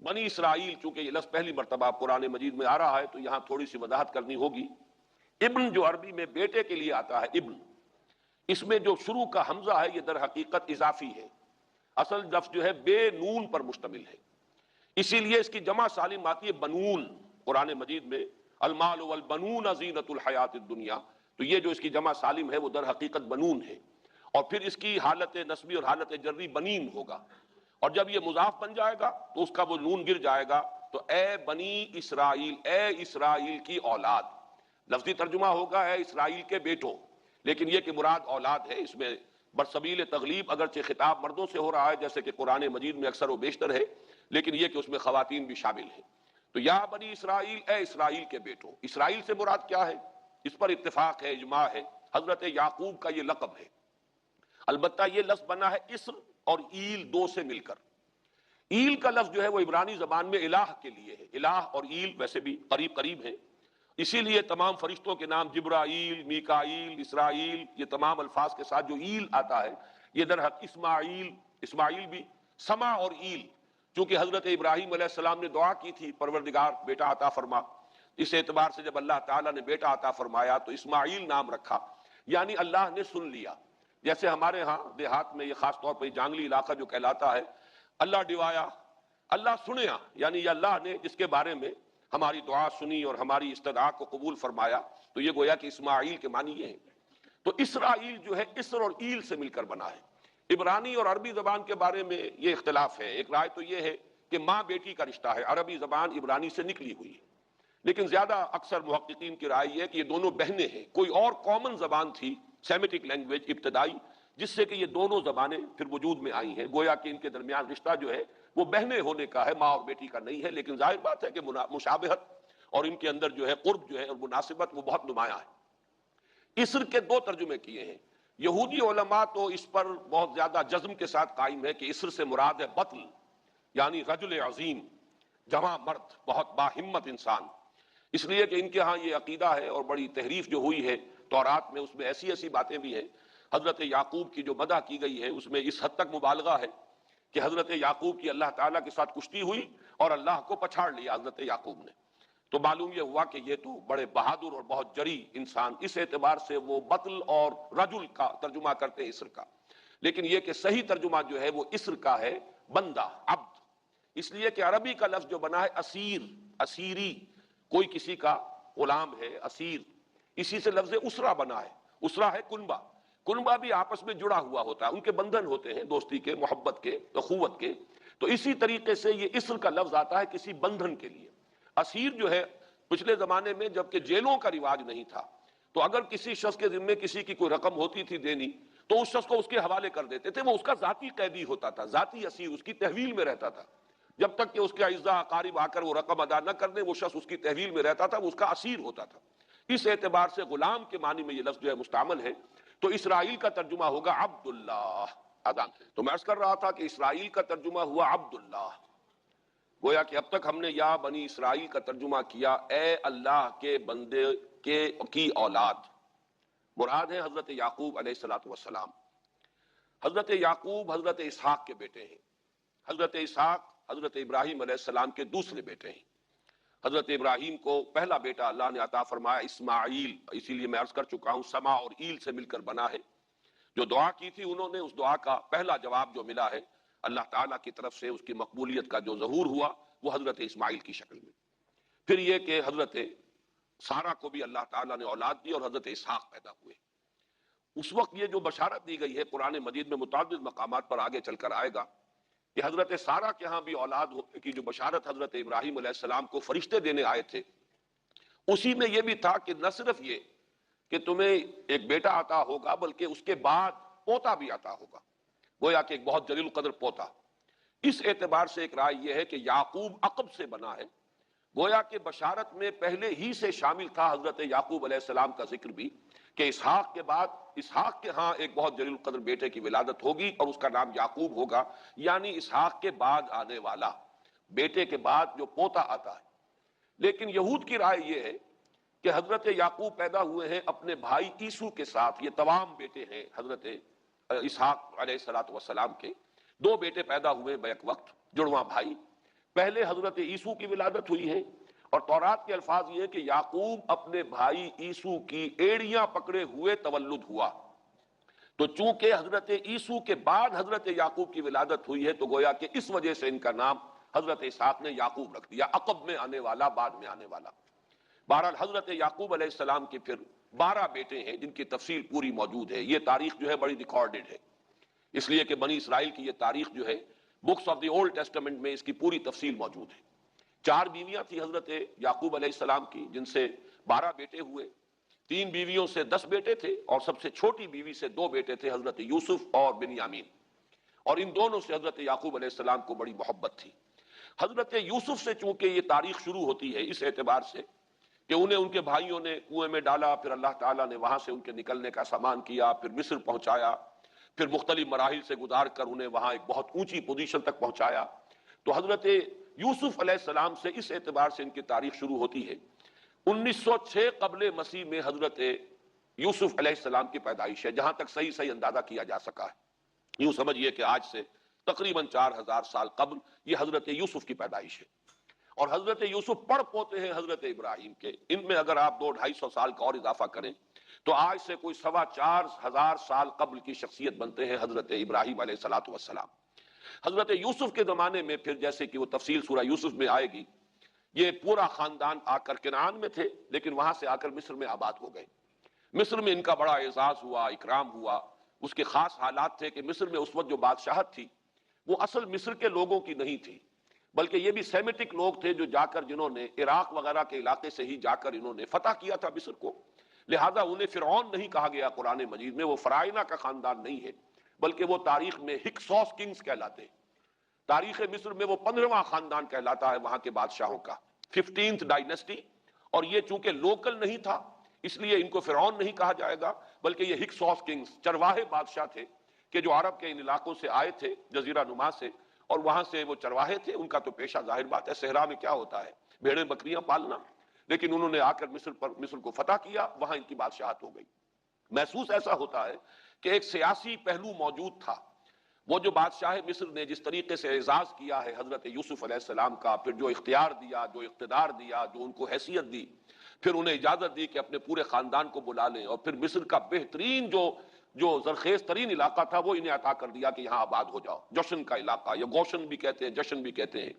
بنی اسرائیل، چونکہ یہ لفظ پہلی مرتبہ قرآن مجید میں آ رہا ہے تو یہاں تھوڑی سی وضاحت کرنی ہوگی۔ ابن جو عربی میں بیٹے کے لیے آتا ہے ابن، اس میں جو شروع کا حمزہ ہے یہ در حقیقت اضافی ہے، اصل لفظ جو ہے بے نون پر مشتمل ہے، اسی لیے اس کی جمع سالم آتی ہے بنون۔ قرآن مجید میں المال والبنون زینت الحیات الدنیا، تو یہ جو اس کی جمع سالم ہے وہ در حقیقت بنون ہے، اور پھر اس کی حالت نسبی اور حالت جری بنین ہوگا، اور جب یہ مضاف بن جائے گا تو اس کا وہ نون گر جائے گا، تو اے بنی اسرائیل، اے اسرائیل کی اولاد، لفظی ترجمہ ہوگا اے اسرائیل کے بیٹوں، لیکن یہ کہ مراد اولاد ہے، اس میں برسبیل تغلیب اگرچہ خطاب مردوں سے ہو رہا ہے جیسے کہ قرآن مجید میں اکثر و بیشتر ہے، لیکن یہ کہ اس میں خواتین بھی شامل ہیں۔ تو یا بنی اسرائیل، اے اسرائیل کے بیٹوں، اسرائیل سے مراد کیا ہے؟ اس پر اتفاق ہے، اجماع ہے، حضرت یعقوب کا یہ لقب ہے، البتہ یہ لفظ بنا ہے اسر اور ایل دو سے مل کر۔ ایل کا لفظ جو ہے وہ عبرانی زبان میں الہ کے لیے ہے، الہ اور ایل ویسے بھی قریب قریب ہیں، اسی لیے تمام فرشتوں کے نام جبرائیل، میکائیل، اسرائیل، یہ تمام الفاظ کے ساتھ جو ایل آتا ہے یہ در حق اسماعیل، اسماعیل بھی سما اور ایل، چونکہ حضرت ابراہیم علیہ السلام نے دعا کی تھی پروردگار بیٹا عطا فرما، اس اعتبار سے جب اللہ تعالیٰ نے بیٹا عطا فرمایا تو اسماعیل نام رکھا، یعنی اللہ نے سن لیا۔ جیسے ہمارے ہاں دیہات میں یہ خاص طور پر جانگلی علاقہ جو کہلاتا ہے، اللہ ڈوایا، اللہ سنیا، یعنی یہ اللہ نے جس کے بارے میں ہماری دعا سنی اور ہماری استدعا کو قبول فرمایا، تو یہ گویا کہ اسماعیل کے معنی یہ ہے۔ تو اسرائیل جو ہے اسر اور ایل سے مل کر بنا ہے۔ عبرانی اور عربی زبان کے بارے میں یہ اختلاف ہے، ایک رائے تو یہ ہے کہ ماں بیٹی کا رشتہ ہے، عربی زبان عبرانی سے نکلی ہوئی ہے، لیکن زیادہ اکثر محققین کی رائے یہ ہے کہ یہ دونوں بہنیں ہیں، کوئی اور کامن زبان تھی سیمیٹک لینگویج ابتدائی جس سے کہ یہ دونوں زبانیں پھر وجود میں آئی ہیں، گویا کہ ان کے درمیان رشتہ جو ہے وہ بہنیں ہونے کا ہے، ماں اور بیٹی کا نہیں ہے، لیکن ظاہر بات ہے کہ مشابہت اور ان کے اندر جو ہے قرب جو ہے اور مناسبت وہ بہت نمایاں ہے۔ اسر کے دو ترجمے کیے ہیں، یہودی علماء تو اس پر بہت زیادہ جزم کے ساتھ قائم ہے کہ اسر سے مراد ہے بطل، یعنی رجل عظیم، جواں مرد، بہت باہمت انسان، اس لیے کہ ان کے ہاں یہ عقیدہ ہے، اور بڑی تحریف جو ہوئی ہے تورات میں اس میں ایسی ایسی باتیں بھی ہیں، حضرت یعقوب کی جو مدح کی گئی ہے اس میں اس حد تک مبالغہ ہے کہ حضرت یعقوب کی اللہ تعالیٰ کے ساتھ کشتی ہوئی اور اللہ کو پچھاڑ لیا حضرت یعقوب نے، تو معلوم یہ ہوا کہ یہ تو بڑے بہادر اور بہت جری انسان، اس اعتبار سے وہ بطل اور رجل کا ترجمہ کرتے ہیں اسر کا، لیکن یہ کہ صحیح ترجمہ جو ہے وہ اسر کا ہے بندہ، عبد، اس لیے کہ عربی کا لفظ جو بنا ہے اسیر، اسیری، کوئی کسی کا غلام ہے، اسیر، اسی سے لفظ اسرا بنا ہے، اسرا ہے کنبہ، کنبہ بھی آپس میں جڑا ہوا ہوتا ہے، ان کے بندھن ہوتے ہیں دوستی کے، محبت کے، اخوت کے، تو اسی طریقے سے یہ اسر کا لفظ آتا ہے کسی بندھن کے لیے۔ اسیر جو ہے پچھلے زمانے میں جبکہ جیلوں کا رواج نہیں تھا تو اگر کسی شخص کے ذمے کسی کی کوئی رقم ہوتی تھی دینی تو اس شخص کو اس کے حوالے کر دیتے تھے، وہ اس کا ذاتی قیدی ہوتا تھا، ذاتی اسیر، اس کی تحویل میں رہتا تھا، جب تک کہ اس کے اعزاء اقارب آ کر وہ رقم ادا نہ کر دیں وہ شخص اس کی تحویل میں رہتا تھا، وہ اس کا اسیر ہوتا تھا۔ اس اعتبار سے غلام کے معنی میں یہ لفظ جو ہے مستعمل ہے، تو اسرائیل کا ترجمہ ہوگا عبداللہ۔ اذان تو میں عرض کر رہا تھا کہ اسرائیل کا ترجمہ ہوا عبداللہ، گویا کہ اب تک ہم نے یا بنی اسرائیل کا ترجمہ کیا اے اللہ کے بندے کی اولاد، مراد ہے حضرت یعقوب علیہ الصلوۃ والسلام۔ حضرت یعقوب حضرت اسحاق کے بیٹے ہیں، حضرت اسحاق حضرت ابراہیم علیہ السلام کے دوسرے بیٹے ہیں۔ حضرت ابراہیم کو پہلا بیٹا اللہ نے عطا فرمایا اسماعیل، اسی لیے میں عرض کر چکا ہوں سما اور ایل سے مل کر بنا ہے، جو دعا کی تھی انہوں نے اس دعا کا پہلا جواب جو ملا ہے اللہ تعالیٰ کی طرف سے، اس کی مقبولیت کا جو ظہور ہوا وہ حضرت اسماعیل کی شکل میں۔ پھر یہ کہ حضرت سارہ کو بھی اللہ تعالیٰ نے اولاد دی اور حضرت اسحاق پیدا ہوئے۔ اس وقت یہ جو بشارت دی گئی ہے قرآن مجید میں متعدد مقامات پر آگے چل کر آئے گا کہ حضرت سارہ کے ہاں بھی اولاد ہونے کی جو بشارت حضرت ابراہیم علیہ السلام کو فرشتے دینے آئے تھے، اسی میں یہ بھی تھا کہ نہ صرف یہ کہ تمہیں ایک بیٹا عطا ہوگا بلکہ اس کے بعد پوتا بھی عطا ہوگا، گویا کہ ایک بہت جلیل القدر پوتا۔ اس اعتبار سے ایک رائے یہ ہے کہ یعقوب عقب سے بنا ہے، گویا کہ بشارت میں پہلے ہی سے شامل تھا حضرت یعقوب علیہ السلام کا ذکر بھی کہ اسحاق کے بعد اسحاق کے ہاں ایک بہت جلیل القدر بیٹے کی ولادت ہوگی اور اس کا نام یعقوب ہوگا، یعنی اسحاق کے بعد آنے والا، بیٹے کے بعد جو پوتا آتا ہے۔ لیکن یہود کی رائے یہ ہے کہ حضرت یعقوب پیدا ہوئے ہیں اپنے بھائی عیسو کے ساتھ، یہ تمام بیٹے ہیں حضرت اسحاق علیہ السلام کے، دو بیٹے پیدا ہوئے بیک وقت، جڑواں بھائی، پہلے حضرت عیسو کی ولادت ہوئی ہے، اور تورات کے الفاظ یہ کہ یعقوب اپنے بھائی عیسو کی ایڑیاں پکڑے ہوئے تولد ہوا۔ تو چونکہ حضرت عیسو کے بعد حضرت یعقوب کی ولادت ہوئی ہے، تو گویا کہ اس وجہ سے ان کا نام حضرت اسحاق نے یعقوب رکھ دیا، عقب میں آنے والا، بعد میں آنے والا۔ بہرحال حضرت یعقوب علیہ السلام کے پھر 12 بیٹے ہیں جن کی تفصیل پوری موجود ہے۔ یہ تاریخ جو ہے بڑی ریکارڈڈ ہے، اس لیے کہ بنی اسرائیل کی یہ تاریخ جو ہے books of the old testament میں اس کی پوری تفصیل موجود ہے۔ 4 بیویاں تھی حضرت یعقوب علیہ السلام کی، جن سے 12 بیٹے ہوئے۔ 3 بیویوں سے 10 بیٹے تھے، اور سب سے چھوٹی بیوی سے 2 بیٹے تھے، حضرت یوسف اور بنیامین، اور ان دونوں سے حضرت یعقوب علیہ السلام کو بڑی محبت تھی۔ حضرت یوسف سے چونکہ یہ تاریخ شروع ہوتی ہے اس اعتبار سے کہ انہیں ان کے بھائیوں نے کنویں میں ڈالا، پھر اللہ تعالیٰ نے وہاں سے ان کے نکلنے کا سامان کیا، پھر مصر پہنچایا، پھر مختلف مراحل سے گزار کر انہیں وہاں ایک بہت اونچی پوزیشن تک پہنچایا۔ تو حضرت یوسف علیہ السلام سے اس اعتبار سے ان کی تاریخ شروع ہوتی ہے۔ 1906 قبل مسیح میں حضرت یوسف علیہ السلام کی پیدائش ہے، جہاں تک صحیح اندازہ کیا جا سکا ہے۔ یوں سمجھیے کہ آج سے تقریباً 4000 سال قبل یہ حضرت یوسف کی پیدائش ہے۔ اور حضرت یوسف پڑ پوتے ہیں حضرت ابراہیم کے، ان میں اگر آپ 200-250 سال کا اور اضافہ کریں تو آج سے کوئی 4,2500 سال قبل کی شخصیت بنتے ہیں حضرت ابراہیم علیہ الصلوۃ والسلام۔ حضرت یوسف کے زمانے میں پھر جیسے کہ وہ تفصیل سورہ یوسف میں آئے گی، یہ پورا خاندان آ کر کنعان میں تھے، لیکن وہاں سے آ کر مصر میں آباد ہو گئے۔ مصر میں ان کا بڑا اعزاز ہوا، اکرام ہوا۔ اس کے خاص حالات تھے کہ مصر میں اس وقت جو بادشاہت تھی وہ اصل مصر کے لوگوں کی نہیں تھی، بلکہ یہ بھی سیمیٹک لوگ تھے جو جا کر جنہوں نے عراق وغیرہ کے علاقے سے ہی جا کر انہوں نے فتح کیا تھا مصر کو، لہذا انہیں فرعون نہیں کہا گیا قرآن مجید میں، وہ فرائنہ کا خاندان نہیں ہے، بلکہ وہ تاریخ میں ہکسوس کنگز کہلاتے ہیں۔ تاریخ مصر میں وہ 15واں خاندان کہلاتا ہے وہاں کے بادشاہوں کا، 15th ڈائنیسٹی، اور یہ چونکہ لوکل نہیں تھا اس لیے ان کو فرعون نہیں کہا جائے گا، بلکہ یہ ہکسوس کنگز چرواہے بادشاہ تھے کہ جو عرب کے ان علاقوں سے آئے تھے، جزیرہ نما سے، اور وہاں سے وہ چرواہے تھے۔ ان کا تو پیشہ ظاہر بات ہے، صحرا میں کیا ہوتا ہے، بھیڑیں بکریاں پالنا، لیکن انہوں نے آ کر مصر کو فتح کیا، وہاں ان کی بادشاہت ہو گئی۔ محسوس ایسا ہوتا ہے کہ ایک سیاسی پہلو موجود تھا۔ وہ جو بادشاہ مصر نے جس طریقے سے اعزاز کیا ہے حضرت یوسف علیہ السلام کا، پھر جو اختیار دیا، جو اقتدار دیا، جو ان کو حیثیت دی، پھر انہیں اجازت دی کہ اپنے پورے خاندان کو بلا لیں، اور پھر مصر کا بہترین جو زرخیز ترین علاقہ تھا وہ انہیں عطا کر دیا کہ یہاں آباد ہو جاؤ۔ جشن کا علاقہ، یا گوشن بھی کہتے ہیں، جشن بھی کہتے ہیں۔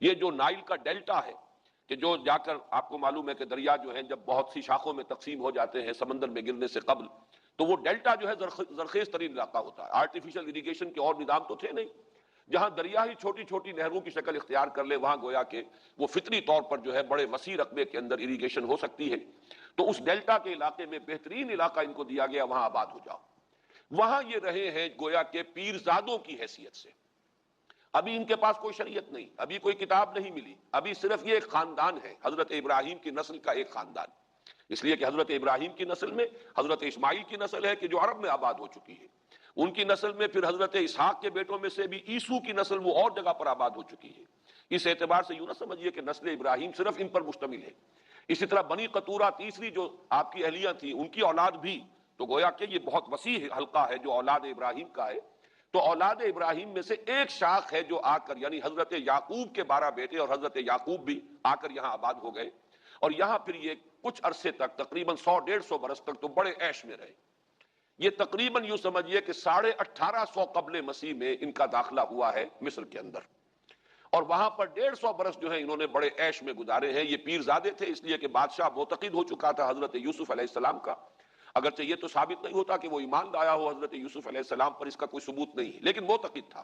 یہ جو نائل کا ڈیلٹا ہے کہ جو جا کر آپ کو معلوم ہے کہ دریا جو ہیں جب بہت سی شاخوں میں تقسیم ہو جاتے ہیں سمندر میں گرنے سے قبل، تو وہ ڈیلٹا جو ہے زرخیز ترین علاقہ ہوتا ہے۔ آرٹیفیشل اریگیشن کے اور نظام تو تھے نہیں، جہاں دریا ہی چھوٹی چھوٹی نہروں کی شکل اختیار کر لے، وہاں گویا کہ وہ فطری طور پر جو ہے بڑے وسیع رقبے کے اندر اریگیشن ہو سکتی ہے۔ تو اس ڈیلٹا کے علاقے میں بہترین علاقہ ان کو دیا گیا، وہاں آباد ہو جاؤ۔ وہاں یہ رہے ہیں گویا کہ پیرزادوں کی حیثیت سے۔ ابھی ان کے پاس کوئی شریعت نہیں، ابھی کوئی کتاب نہیں ملی، ابھی صرف یہ ایک خاندان ہے، حضرت ابراہیم کی نسل کا ایک خاندان، اس لیے کہ حضرت ابراہیم کی نسل میں حضرت اسماعیل کی نسل ہے کہ جو عرب میں آباد ہو چکی ہے، ان کی نسل میں پھر حضرت اسحاق کے بیٹوں میں سے بھی عیسو کی نسل وہ اور جگہ پر آباد ہو چکی ہے۔ اس اعتبار سے یوں نہ سمجھیے کہ نسل ابراہیم صرف ان پر مشتمل ہے۔ اسی طرح بنی قطورہ تیسری جو آپ کی اہلیہ تھیں، ان کی اولاد بھی، تو گویا کہ یہ بہت وسیع حلقہ ہے جو اولاد ابراہیم کا ہے۔ تو اولاد ابراہیم میں سے ایک شاخ ہے جو آ کر، یعنی حضرت یعقوب کے 12 بیٹے اور حضرت یعقوب بھی آ کر یہاں آباد ہو گئے، اور یہاں پھر یہ کچھ عرصے تک، تقریباً 100-150 برس تک تو بڑے عیش میں رہے۔ یہ تقریباً یوں سمجھیے کہ 1850 قبل مسیح میں ان کا داخلہ ہوا ہے مصر کے اندر، اور وہاں پر 150 برس جو ہیں انہوں نے بڑے عیش میں گزارے ہیں۔ یہ پیرزادے تھے اس لیے کہ بادشاہ معتقد ہو چکا تھا حضرت یوسف علیہ السلام کا، اگرچہ یہ تو ثابت نہیں ہوتا کہ وہ ایمان لایا ہو حضرت یوسف علیہ السلام پر، اس کا کوئی ثبوت نہیں ہے، لیکن معتقد تھا،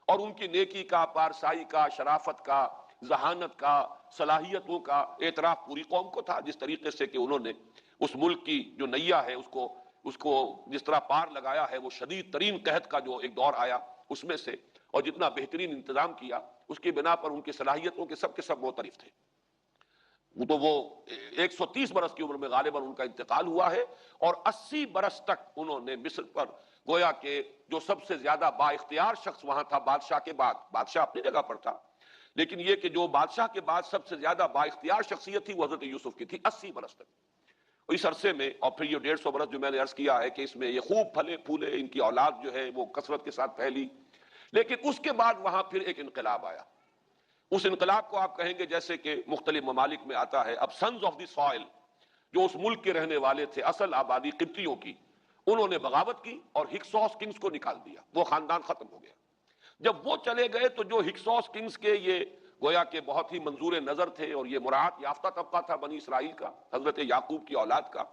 اور ان کی نیکی کا، پارسائی کا، شرافت کا، ذہانت کا، صلاحیتوں کا اعتراف پوری قوم کو تھا، جس طریقے سے کہ انہوں نے اس ملک کی جو نیا ہے اس کو جس طرح پار لگایا ہے، وہ شدید ترین قحط کا جو ایک دور آیا اس میں سے، اور جتنا بہترین انتظام کیا، اس کی بنا پر ان کی صلاحیتوں کے سب معترف تھے۔ تو وہ 130 برس کی عمر میں غالباً ان کا انتقال ہوا ہے، اور 80 برس تک انہوں نے مصر پر، گویا کہ جو سب سے زیادہ با اختیار شخص وہاں تھا بادشاہ کے بعد، بادشاہ اپنی جگہ پر تھا، لیکن یہ کہ جو بادشاہ کے بعد سب سے زیادہ با اختیار شخصیت تھی وہ حضرت یوسف کی تھی، 80 برس تک۔ اس عرصے میں، اور پھر یہ 150 برس جو میں نے عرض کیا ہے کہ اس میں یہ خوب پھلے پھولے، ان کی اولاد جو ہے وہ کثرت کے ساتھ پھیلی، لیکن اس کے بعد وہاں پھر ایک انقلاب آیا۔ اس انقلاب کو آپ کہیں گے جیسے کہ مختلف ممالک میں آتا ہے، اب سنز آف دی سوائل جو اس ملک کے رہنے والے تھے، اصل آبادی قبطیوں کی، انہوں نے بغاوت کی اور ہکسوس کنگز کو نکال دیا، وہ خاندان ختم ہو گیا۔ جب وہ چلے گئے تو جو ہکسوس کنگز کے یہ گویا کہ بہت ہی منظور نظر تھے اور یہ مراعات یافتہ طبقہ تھا بنی اسرائیل کا، حضرت یعقوب کی اولاد کا،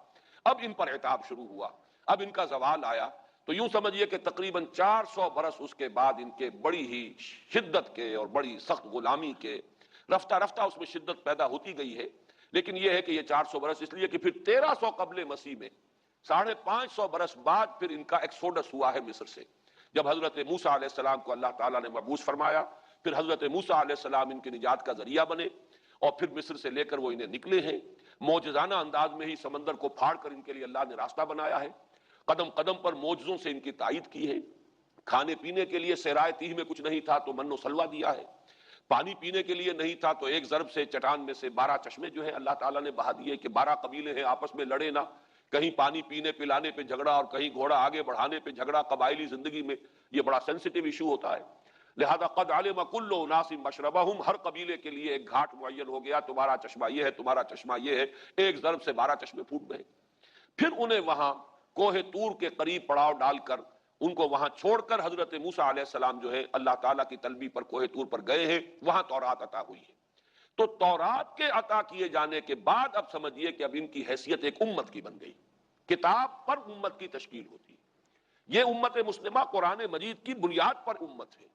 اب ان پر عتاب شروع ہوا، اب ان کا زوال آیا۔ تو یوں سمجھیے کہ تقریباً 400 برس اس کے بعد ان کے بڑی ہی شدت کے اور بڑی سخت غلامی کے، رفتہ رفتہ اس میں شدت پیدا ہوتی گئی ہے، لیکن یہ ہے کہ یہ 400 برس اس لیے کہ پھر 1300 قبل مسیح میں 550 برس بعد پھر ان کا ایکسوڈس ہوا ہے مصر سے، جب حضرت موسیٰ علیہ السلام کو اللہ تعالیٰ نے مبعوث فرمایا، پھر حضرت موسیٰ علیہ السلام ان کی نجات کا ذریعہ بنے، اور پھر مصر سے لے کر وہ انہیں نکلے ہیں، معجزانہ انداز میں ہی سمندر کو پھاڑ کر ان کے لیے اللہ نے راستہ بنایا ہے، قدم قدم پر معجزوں سے ان کی تائید کی ہے، کھانے پینے کے لیے صحرائے تیہ میں کچھ نہیں تھا تو من و سلوہ دیا ہے، پانی پینے کے لیے نہیں تھا تو ایک ضرب سے چٹان میں سے 12 چشمے جو ہیں اللہ تعالیٰ نے بہا دیے کہ 12 قبیلے ہیں آپس میں لڑے نہ، کہیں پانی پینے پلانے پہ جھگڑا اور کہیں گھوڑا آگے بڑھانے پہ جھگڑا، قبائلی زندگی میں یہ بڑا سینسیٹیو ایشو ہوتا ہے، لہذا قد علم کل اناس مشربہم، ہر قبیلے کے لیے ایک گھاٹ معین ہو گیا، تمہارا چشمہ یہ ہے، تمہارا چشمہ یہ ہے، ایک ضرب سے 12 چشمے پھوٹ گئے۔ پھر انہیں وہاں کوہ طور کے قریب پڑاؤ ڈال کر ان کو وہاں چھوڑ کر حضرت موسیٰ علیہ السلام جو ہے اللہ تعالیٰ کی طلبی پر کوہ طور پر گئے ہیں، وہاں تورات عطا ہوئی ہے۔ تو تورات کے عطا کیے جانے کے بعد اب سمجھیے کہ اب ان کی حیثیت ایک امت کی بن گئی، کتاب پر امت کی تشکیل ہوتی ہے۔ یہ امت مسلمہ قرآن مجید کی بنیاد پر امت ہے،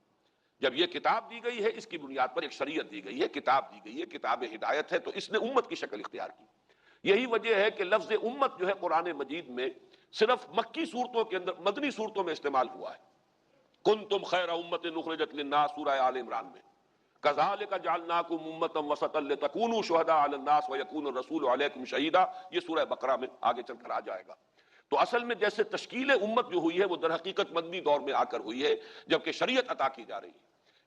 جب یہ کتاب دی گئی ہے اس کی بنیاد پر ایک شریعت دی گئی ہے، کتاب دی گئی ہے، کتاب ہدایت ہے، تو اس نے امت کی شکل اختیار کی۔ یہی وجہ ہے کہ لفظ امت جو ہے قرآن مجید میں صرف مکی صورتوں کے اندر، مدنی صورتوں میں استعمال ہوا ہے۔ کنتم خیر امت اخرجت للناس سورہ آل عمران میں، کذالک جعلناکم امۃ وسطا لتکونوا شہداء علی الناس ویکون الرسول علیکم شہیدا، یہ سورہ بقرہ میں آگے چل کر آ جائے گا۔ تو اصل میں جیسے تشکیل امت جو ہوئی ہے وہ در حقیقت مدنی دور میں آ کر ہوئی ہے جبکہ شریعت عطا کی جا رہی ہے۔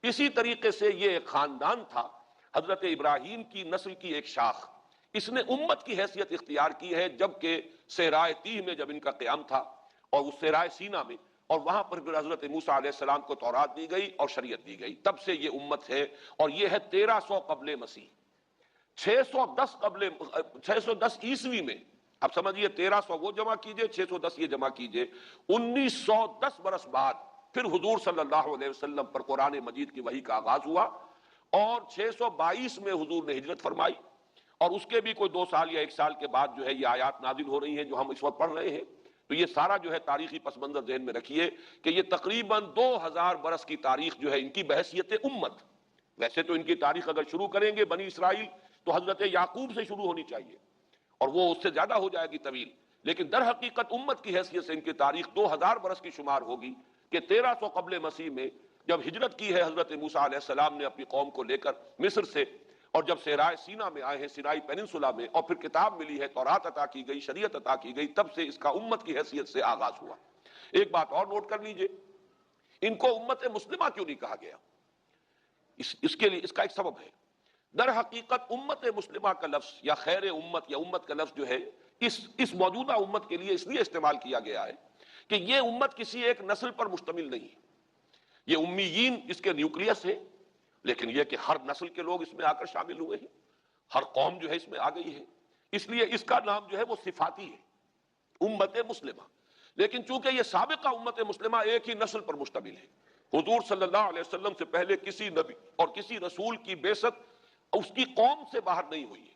اسی طریقے سے یہ ایک خاندان تھا، حضرت ابراہیم کی نسل کی ایک شاخ، اس نے امت کی حیثیت اختیار کی ہے جبکہ صحرائے تیہ میں جب ان کا قیام تھا اور اس صحرائے سینا میں، اور وہاں پر پھر حضرت موسیٰ علیہ السلام کو تورات دی گئی اور شریعت دی گئی، تب سے یہ امت ہے، اور یہ ہے 1300 قبل مسیح۔ 610 عیسوی میں، اب سمجھیے 1300 وہ جمع کیجئے، 610 یہ جمع کیجئے، 1910 برس بعد پھر حضور صلی اللہ علیہ وسلم پر قرآن مجید کی وحی کا آغاز ہوا، اور 622 میں حضور نے ہجرت فرمائی، اور اس کے بھی کوئی 2 سال یا 1 سال کے بعد جو ہے یہ آیات نازل ہو رہی ہیں جو ہم اس وقت پڑھ رہے ہیں۔ تو یہ سارا جو ہے تاریخی پس منظر ذہن میں رکھیے کہ یہ تقریباً 2000 برس کی تاریخ جو ہے ان کی بحیثیت امت، ویسے تو ان کی تاریخ اگر شروع کریں گے بنی اسرائیل تو حضرت یعقوب سے شروع ہونی چاہیے اور وہ اس سے زیادہ ہو جائے گی طویل، لیکن در حقیقت امت کی حیثیت سے ان کی تاریخ 2000 برس کی شمار ہوگی کہ 1300 قبل مسیح میں جب ہجرت کی ہے حضرت موسیٰ علیہ السلام نے اپنی قوم کو لے کر مصر سے، اور جب صحرائے سینا میں آئے ہیں، سینائی پیننسولا میں، اور پھر کتاب ملی ہے، تورات عطا کی گئی، شریعت عطا کی گئی، تب سے اس کا امت کی حیثیت سے آغاز ہوا۔ ایک بات اور نوٹ کر لیجئے، ان کو امت مسلمہ کیوں نہیں کہا گیا؟ اس کے لیے اس کا ایک سبب ہے۔ در حقیقت امت مسلمہ کا لفظ یا خیر امت یا امت کا لفظ جو ہے اس موجودہ امت کے لیے اس لیے استعمال کیا گیا ہے کہ یہ امت کسی ایک نسل پر مشتمل نہیں ہے، یہ امیین اس کے نیوکلیس ہے، لیکن یہ کہ ہر نسل کے لوگ اس میں آ کر شامل ہوئے ہیں، ہر قوم جو ہے اس میں آ گئی ہے، اس لیے اس کا نام جو ہے وہ صفاتی ہے، امت مسلمہ۔ لیکن چونکہ یہ سابقہ امت مسلمہ ایک ہی نسل پر مشتمل ہے، حضور صلی اللہ علیہ وسلم سے پہلے کسی نبی اور کسی رسول کی بعثت اس کی قوم سے باہر نہیں ہوئی ہے،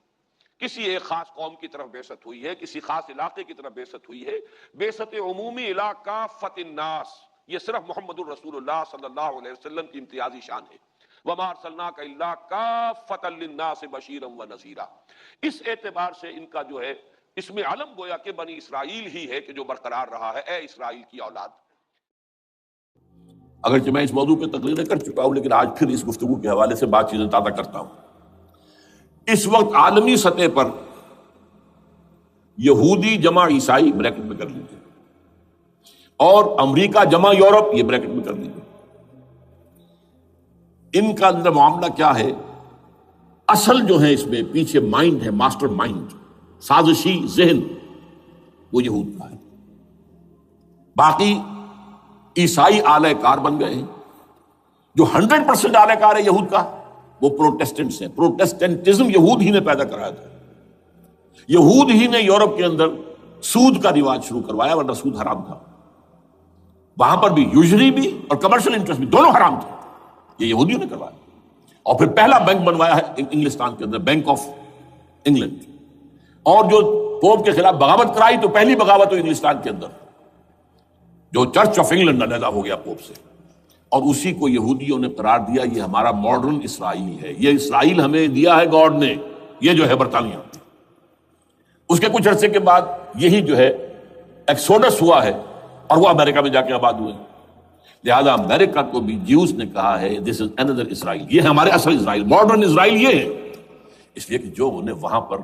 کسی ایک خاص قوم کی طرف بعثت ہوئی ہے، کسی خاص علاقے کی طرف بعثت ہوئی ہے، بعثت عمومی الی کافۃ الناس، یہ صرف محمد الرسول اللہ صلی اللہ علیہ وسلم کی امتیازی شان ہے۔ وَمَا أَرْسَلْنَاكَ إِلَّا كَافَّةً لِلنَّاسِ بَشِيرًا وَنَذِيرًا، اس اعتبار سے ان کا جو ہے اس میں علم گویا کہ بنی اسرائیل ہی ہے کہ جو برقرار رہا ہے، اے اسرائیل کی اولاد۔ اگرچہ میں اس موضوع پہ تقریریں کر چکا ہوں لیکن آج پھر اس گفتگو کے حوالے سے بات چیزیں تازہ کرتا ہوں۔ اس وقت عالمی سطح پر یہودی جمع عیسائی بریکٹ میں کر لیجیے، اور امریکہ جمع یورپ یہ بریکٹ میں کر لیجیے، ان کا اندر معاملہ کیا ہے؟ اصل جو ہے اس میں پیچھے مائنڈ ہے، ماسٹر مائنڈ، سازشی ذہن، وہ یہود کا ہے۔ باقی عیسائی آلہ کار بن گئے ہیں، جو 100% آلہ کار ہے یہود کا وہ پروٹیسٹنٹس ہیں. پروٹیسٹنٹزم یہود ہی نے پیدا کرایا تھا. یہود ہی نے یورپ کے اندر سود کا رواج شروع کروایا, ورنہ سود حرام تھا. وہاں پر بھی یوزری بھی اور کمرشل انٹرسٹ بھی دونوں حرام تھے. یہ یہودیوں نے کروایا. اور پھر پہلا بینک بنوایا ہے انگلستان کے اندر, بینک آف انگلینڈ. اور جو پوپ کے خلاف بغاوت کرائی تو پہلی بغاوت ہوئی انگلستان کے اندر, جو چرچ آف انگلینڈ علیحدہ ہو گیا پوپ سے. اور اسی کو یہودیوں نے قرار دیا یہ ہمارا ماڈرن اسرائیل ہے, یہ اسرائیل ہمیں دیا ہے گاڈ نے, یہ جو ہے برطانیہ. اس کے کچھ عرصے کے بعد یہی جو ہے ایکسوڈس ہوا ہے اور وہ امریکہ میں جا کے آباد ہوئے. لہذا امریکہ کو بھی جیوز نے کہا ہے دس از اندر اسرائیل, یہ ہے ہمارے اصل اسرائیل, ماڈرن اسرائیل یہ ہے. اس لیے کہ جو انہیں وہاں پر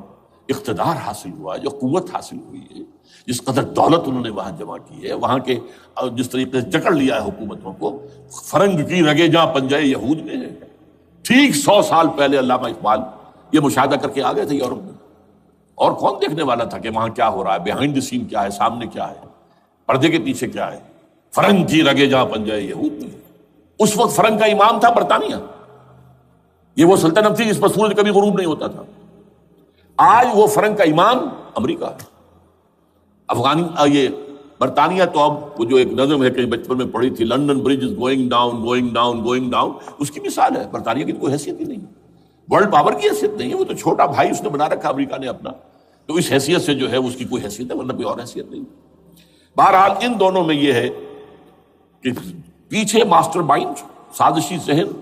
اقتدار حاصل ہوا ہے, جو قوت حاصل ہوئی ہے, جس قدر دولت انہوں نے وہاں جمع کی ہے, وہاں کے جس طریقے سے جکڑ لیا ہے حکومتوں کو, فرنگ کی رگے جہاں پنجے یہود میں ہے. ٹھیک 100 سال پہلے علامہ اقبال یہ مشاہدہ کر کے آ گئے تھے یورپ میں. اور کون دیکھنے والا تھا کہ وہاں کیا ہو رہا ہے, بیہائنڈ دی سین کیا ہے, سامنے کیا ہے, پردے کے پیچھے کیا ہے. فرنگ کی رگے جہاں پنجے یہود میں. اس وقت فرنگ کا امام تھا برطانیہ. یہ وہ سلطنت تھی جس پر سورج کبھی غروب نہیں ہوتا تھا. آج وہ فرنگ کا امام امریکہ ہے. یہ برطانیہ تو اب وہ جو ایک نظم ہے کہ بچپن میں پڑھی تھی, London Bridge is going down going down going down, اس کی مثال ہے. برطانیہ کی کوئی حیثیت ہی نہیں, ورلڈ پاور کی حیثیت نہیں ہے, وہ تو چھوٹا بھائی اس نے بنا رکھا امریکہ نے اپنا. تو اس حیثیت سے جو ہے اس کی کوئی حیثیت ہے, ورنہ کوئی اور حیثیت نہیں. بہرحال ان دونوں میں یہ ہے کہ پیچھے ماسٹر مائنڈ, سازشی ذہن,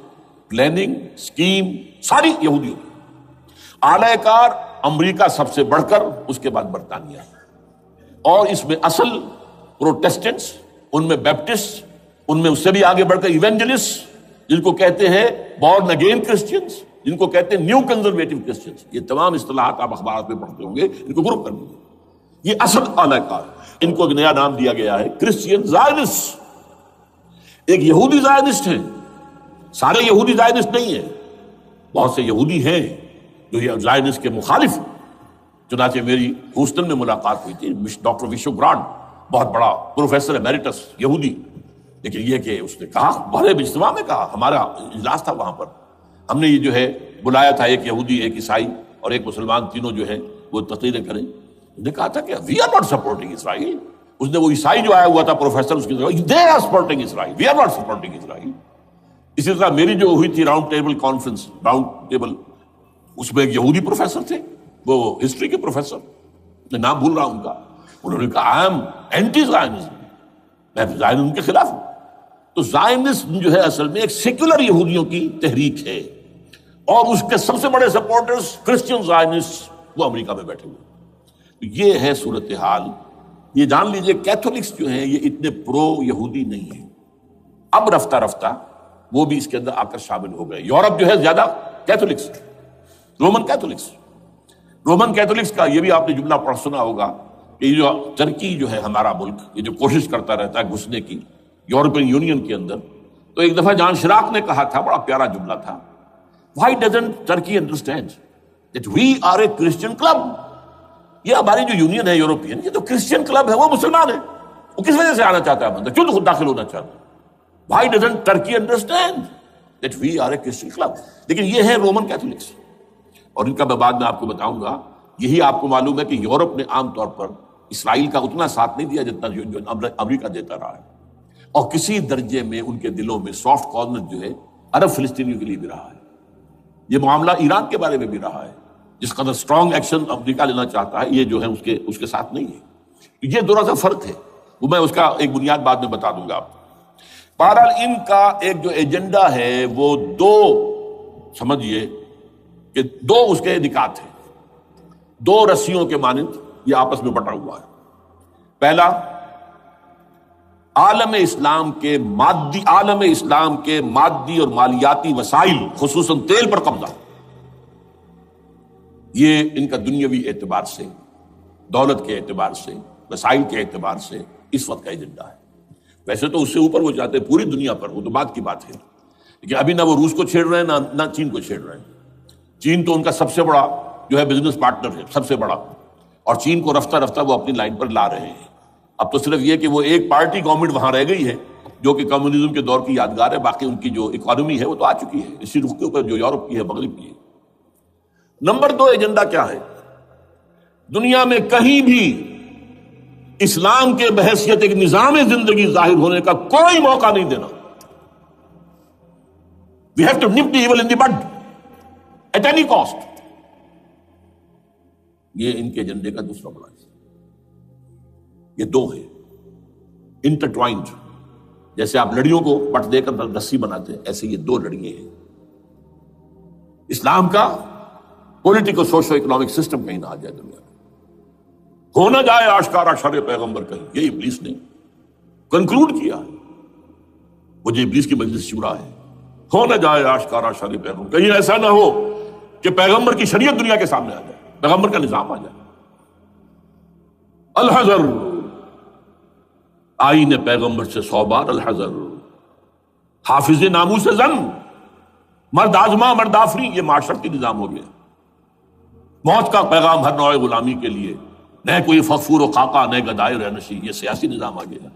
پلاننگ, اسکیم ساری یہودیوں کی. اعلی کار امریکہ سب سے بڑھ کر, اس کے بعد برطانیہ. اور اس میں اصل پروٹیسٹنٹس, ان میں بیپٹسٹ, ان میں اس سے بھی آگے بڑھ کر ایونجلسٹ, جن کو کہتے ہیں بورن اگین کرسچنس, جن کو کہتے ہیں نیو کنزرویٹو کرسچنس. یہ تمام اصطلاحات آپ اخبارات میں پڑھتے ہوں گے, ان کو گروپ کر لیجیے. یہ اصل اعلی کار. ان کو ایک نیا نام دیا گیا ہے کرسچین زائنسٹ. ایک یہودی زائنسٹ ہیں, سارے یہودی زائنسٹ نہیں ہیں, بہت سے یہودی ہیں جو یہ زائنسٹ کے مخالف. چنانچہ میری ہیوسٹن میں ملاقات ہوئی تھی ڈاکٹر وشو گرانٹ, بہت بڑا پروفیسر ایمیریٹس یہودی. لیکن یہ کہ اس نے کہا, بڑے اجتماع میں کہا, ہمارا اجلاس تھا وہاں پر, ہم نے یہ جو ہے بلایا تھا ایک یہودی, ایک عیسائی اور ایک مسلمان, تینوں جو ہے وہ تقریریں کریں. نے کہا تھا کہ وی آر ناٹ سپورٹنگ اسرائیل. اس نے وہ عیسائی جو آیا ہوا تھا پروفیسر, اس کی طرف they are supporting Israel, we are not supporting Israel. اسی طرح میری جو ہوئی تھی round table conference, round table, اس میں ایک یہودی پروفیسر تھے, وہ ہسٹری کے پروفیسر, میں نام بھول رہا ہوں ان کا. انہوں نے کہا آئی ایم اینٹی زائنزم, میں زائنزم کے خلاف ہوں. تو زائنزم جو ہے اصل میں ایک سیکولر یہودیوں کی تحریک ہے, اور اس کے سب سے بڑے سپورٹرز کرسچین زائنسٹ وہ امریکہ میں بیٹھے ہوئے. یہ ہے صورتحال. یہ جان لیجئے کیتھولکس جو ہیں یہ اتنے پرو یہودی نہیں ہیں. اب رفتہ رفتہ وہ بھی اس کے اندر آ کر شامل ہو گئے. یورپ جو ہے زیادہ Catholics, Roman Catholics. Roman Catholics کا یہ بھی آپ نے جملہ پڑھ سنا ہوگا کہ یہ جو ترکی جو ہے ہمارا ملک, یہ جو کوشش کرتا رہتا ہے گھسنے کی یورپین یونین کے اندر, تو ایک دفعہ جان شراق نے کہا تھا, بڑا پیارا جملہ تھا, Why doesn't Turkey understand that we are a Christian club? یہ ہماری جو یونین ہے یورپین, یہ تو کرسچین کلب ہے, وہ مسلمان ہے, وہ کس وجہ سے آنا چاہتا ہے بندہ, کیوں تو خود داخل ہونا چاہتا ہے. Why doesn't Turkey understand that we are a Christian club? لیکن یہ ہے رومن کیتھولکس, اور ان کا میں بعد میں آپ کو بتاؤں گا. یہی آپ کو معلوم ہے کہ یورپ نے عام طور پر اسرائیل کا اتنا ساتھ نہیں دیا جتنا جو امریکہ دیتا رہا ہے, اور کسی درجے میں ان کے دلوں میں سافٹ کارنر جو ہے عرب فلسطینیوں کے لیے بھی رہا ہے. یہ معاملہ ایران کے بارے میں بھی رہا ہے, جس قدر اسٹرانگ ایکشن امریکہ لینا چاہتا ہے, یہ جو ہے اس کے ساتھ نہیں ہے. یہ تھوڑا سا فرق ہے, وہ میں اس کا ایک بنیاد بعد میں بتا دوں گا آپ کو. بہرحال ان کا ایک جو ایجنڈا ہے وہ دو سمجھیے کہ دو اس کے نکات ہیں, دو رسیوں کے مانند یہ آپس میں بٹا ہوا ہے. پہلا, عالم اسلام کے مادی اور مالیاتی وسائل خصوصاً تیل پر قبضہ. یہ ان کا دنیاوی اعتبار سے, دولت کے اعتبار سے, وسائل کے اعتبار سے اس وقت کا ایجنڈا ہے. ویسے تو اس سے اوپر وہ چاہتے ہیں پوری دنیا پر, وہ تو بات کی بات ہے, لیکن ابھی نہ وہ روس کو چھیڑ رہے ہیں نہ چین کو چھیڑ رہے ہیں. چین تو ان کا سب سے بڑا جو ہے بزنس پارٹنر ہے, سب سے بڑا, اور چین کو رفتہ رفتہ وہ اپنی لائن پر لا رہے ہیں. اب تو صرف یہ کہ وہ ایک پارٹی گورنمنٹ وہاں رہ گئی ہے, جو کہ کمیونزم کے دور کی یادگار ہے. باقی ان کی جو اکانومی ہے وہ تو آ چکی ہے اسی رخ کے اوپر جو یورپ کی ہے، مغرب کی ہے. نمبر 2 ایجنڈا کیا ہے؟ دنیا میں کہیں بھی اسلام کے بحیثیت ایک نظام زندگی ظاہر ہونے کا کوئی موقع نہیں دینا. We have to nip the evil in the bud at any cost. یہ ان کے ایجنڈے کا دوسرا بڑا حصہ. یہ 2 ہے انٹرٹوائنڈ. جیسے آپ لڑیوں کو پٹ دے کر رسی بناتے ہیں، ایسے یہ 2 لڑیے ہیں. اسلام کا پولیٹیکل سوشو اکنامک سسٹم کہیں نہ آ جائے دنیا میں، ہو نہ جائے آشکارا شر پیغمبر کہیں. یہ ابلیس نے کنکلوڈ کیا ہے، وہ جو ابلیس کی مجلس شورا ہے. ہو نہ جائے آشکارا شر پیغمبر، کہیں ایسا نہ ہو کہ پیغمبر کی شریعت دنیا کے سامنے آ جائے، پیغمبر کا نظام آ جائے. الحذر، آئین پیغمبر سے 100 بار الحذر. حافظ ناموس زن، مرد آزما مرد آفری، یہ معاشرتی نظام ہو گیا. موت کا پیغام ہر نوع غلامی کے لیے، نہ کوئی فخور و خاکہ نہ گدائے رہنشی، یہ سیاسی نظام آ گیا.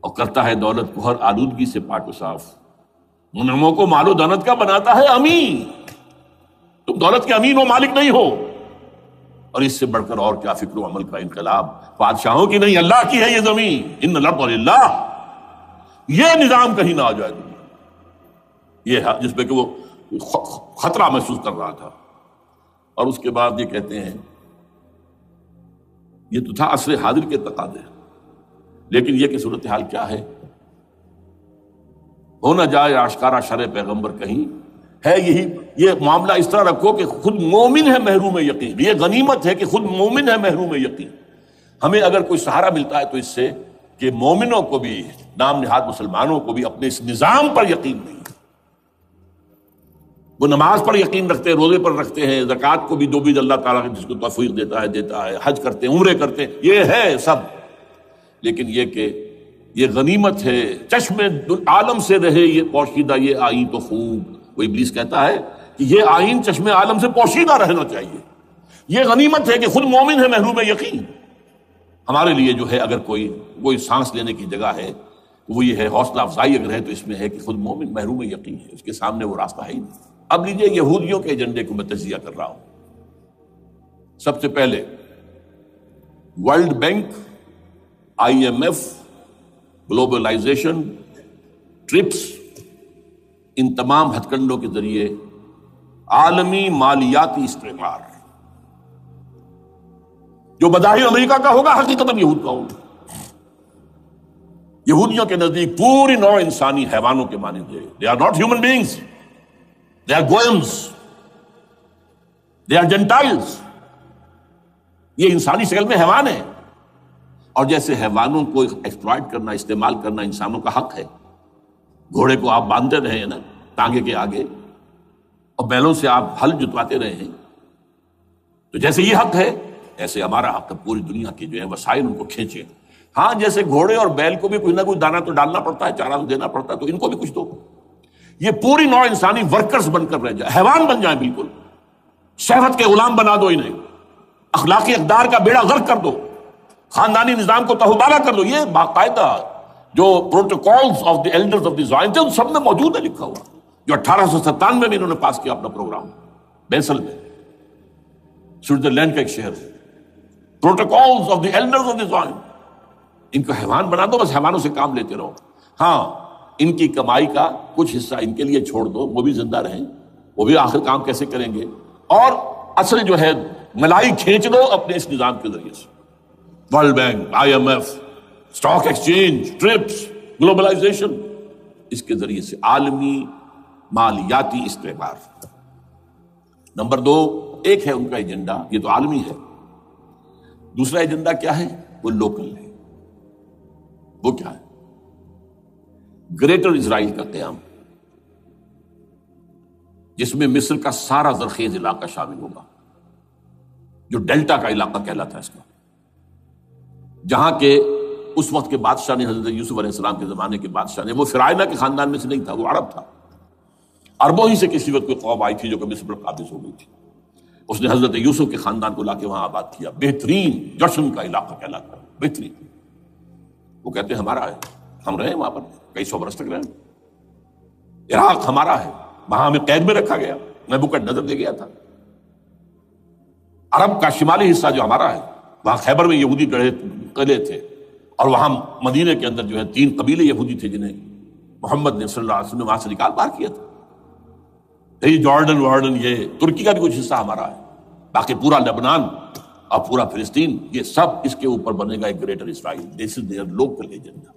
اور کرتا ہے دولت کو ہر آلودگی سے پاک و صاف. منعموں کو مال و دولت کا بناتا ہے امین. تم دولت کے امین و مالک نہیں ہو. اور اس سے بڑھ کر اور کیا فکر و عمل کا انقلاب. بادشاہوں کی نہیں، اللہ کی ہے یہ زمین. ان الارض للہ. یہ نظام کہیں نہ آ جائے دنیا. یہ جس پہ کہ وہ خطرہ محسوس کر رہا تھا. اور اس کے بعد یہ کہتے ہیں یہ تو تھا عصر حاضر کے تقاضے، لیکن یہ کہ صورتحال کیا ہے؟ ہو نہ جائے آشکارا شر پیغمبر کہیں ہے. یہی یہ معاملہ اس طرح رکھو کہ خود مومن ہے محروم یقین. یہ غنیمت ہے کہ خود مومن ہے محروم یقین. ہمیں اگر کوئی سہارا ملتا ہے تو اس سے کہ مومنوں کو بھی، نام نہاد مسلمانوں کو بھی اپنے اس نظام پر یقین نہیں. وہ نماز پر یقین رکھتے ہیں، روزے پر رکھتے ہیں، زکوٰۃ کو بھی جو بھی اللہ تعالیٰ جس کو توفیق دیتا ہے، حج کرتے ہیں، عمرے کرتے ہیں، یہ ہے سب. لیکن یہ کہ یہ غنیمت ہے، چشم عالم سے رہے یہ پوشیدہ یہ آئین تو خوب. وہ ابلیس کہتا ہے کہ یہ آئین چشم عالم سے پوشیدہ رہنا چاہیے. یہ غنیمت ہے کہ خود مومن ہے محروم یقین. ہمارے لیے جو ہے اگر کوئی سانس لینے کی جگہ ہے وہ یہ ہے، حوصلہ افزائی اگر ہے تو اس میں ہے کہ خود مومن محروم یقین ہے، اس کے سامنے وہ راستہ ہے ہی نہیں. اب لیجیے یہودیوں کے ایجنڈے کو میں تجزیہ کر رہا ہوں. سب سے پہلے World Bank, IMF، globalisation, TRIPS, ان تمام ہتھ کنڈوں کے ذریعے عالمی مالیاتی استعمار جو بظاہر امریکہ کا ہوگا حقیقتاً یہود کا ہوگا. یہودیوں کے نزدیک پوری نوع انسانی حیوانوں کے مانند ہے. They are not human beings. They are goyams. They are Gentiles. یہ انسانی شکل میں حیوان ہیں. اور جیسے حیوانوں کو ایکسپلائٹ کرنا، استعمال کرنا انسانوں کا حق ہے. گھوڑے کو آپ باندھتے رہے ہیں نا ٹانگے کے آگے، اور بیلوں سے آپ ہل جتواتے رہے ہیں، تو جیسے یہ حق ہے ایسے ہمارا حق ہے پوری دنیا کے جو ہے وسائل ان کو کھینچے. ہاں جیسے گھوڑے اور بیل کو بھی کوئی نہ کوئی دانہ تو ڈالنا پڑتا ہے، چارہ تو دینا پڑتا ہے، تو ان کو بھی کچھ دو. یہ پوری نوع انسانی ورکرز بن کر رہ جائے، حیوان بن جائیں، بالکل شہوت کے غلام بنا دو انہیں، اخلاقی اقدار کا بیڑا غرق کر دو، خاندانی نظام کو تہوبارہ کر دو. یہ باقاعدہ جو protocols of the elders of the Zion تھے ان سب میں موجود ہے لکھا ہوا، جو 1897 میں انہوں نے پاس کیا اپنا پروگرام بیسل میں، سوئٹزرلینڈ کا ایک شہر ہے. Protocols of the elders of the Zion. ان کو حیوان بنا دو، بس حیوانوں سے کام لیتے رہو. ہاں ان کی کمائی کا کچھ حصہ ان کے لیے چھوڑ دو، وہ بھی زندہ رہیں، وہ بھی آخر کام کیسے کریں گے. اور اصل جو ہے ملائی کھینچ دو اپنے اس نظام کے ذریعے سے. World Bank, IMF، stock exchange, TRIPS, globalisation, اس کے ذریعے سے عالمی مالیاتی استعمار. نمبر 2 ایک ہے ان کا ایجنڈا، یہ تو عالمی ہے. دوسرا ایجنڈا کیا ہے؟ وہ لوکل ہے. وہ کیا ہے؟ گریٹر اسرائیل کا قیام، جس میں مصر کا سارا زرخیز علاقہ شامل ہوگا، جو ڈیلٹا کا علاقہ کہلاتا ہے اس کا، جہاں کے اس وقت کے بادشاہ نے، حضرت یوسف علیہ السلام کے زمانے کے بادشاہ نے، وہ فرعونہ کے خاندان میں سے نہیں تھا، وہ عرب تھا. عربوں ہی سے کسی وقت کوئی قوم آئی تھی جو کہ مصر پر قابض ہو گئی تھی. اس نے حضرت یوسف کے خاندان کو لا کے وہاں آباد کیا. بہترین جشن کا علاقہ کہلاتا ہے، بہترین. وہ کہتے ہیں ہمارا ہے، ہم رہے وہاں پر کئی 100 برس تک رہے۔ عراق ہمارا ہے، وہاں ہمیں قید میں رکھا گیا، نیبوکڈنیزر دے گیا تھا۔ عرب کا شمالی حصہ جو ہمارا ہے، وہاں خیبر میں یہودی قلعے تھے، اور وہاں مدینے کے اندر جو ہے 3 قبیلے یہودی تھے جنہیں محمد نے صلی اللہ علیہ وسلم نے وہاں سے نکال باہر کیا تھا۔ یہ جارڈن وارڈن، یہ ترکی کا بھی کچھ حصہ ہمارا ہے، باقی پورا لبنان اور پورا فلسطین، یہ سب اس کے اوپر بنے گا ایک greater Israel. This is there local agenda,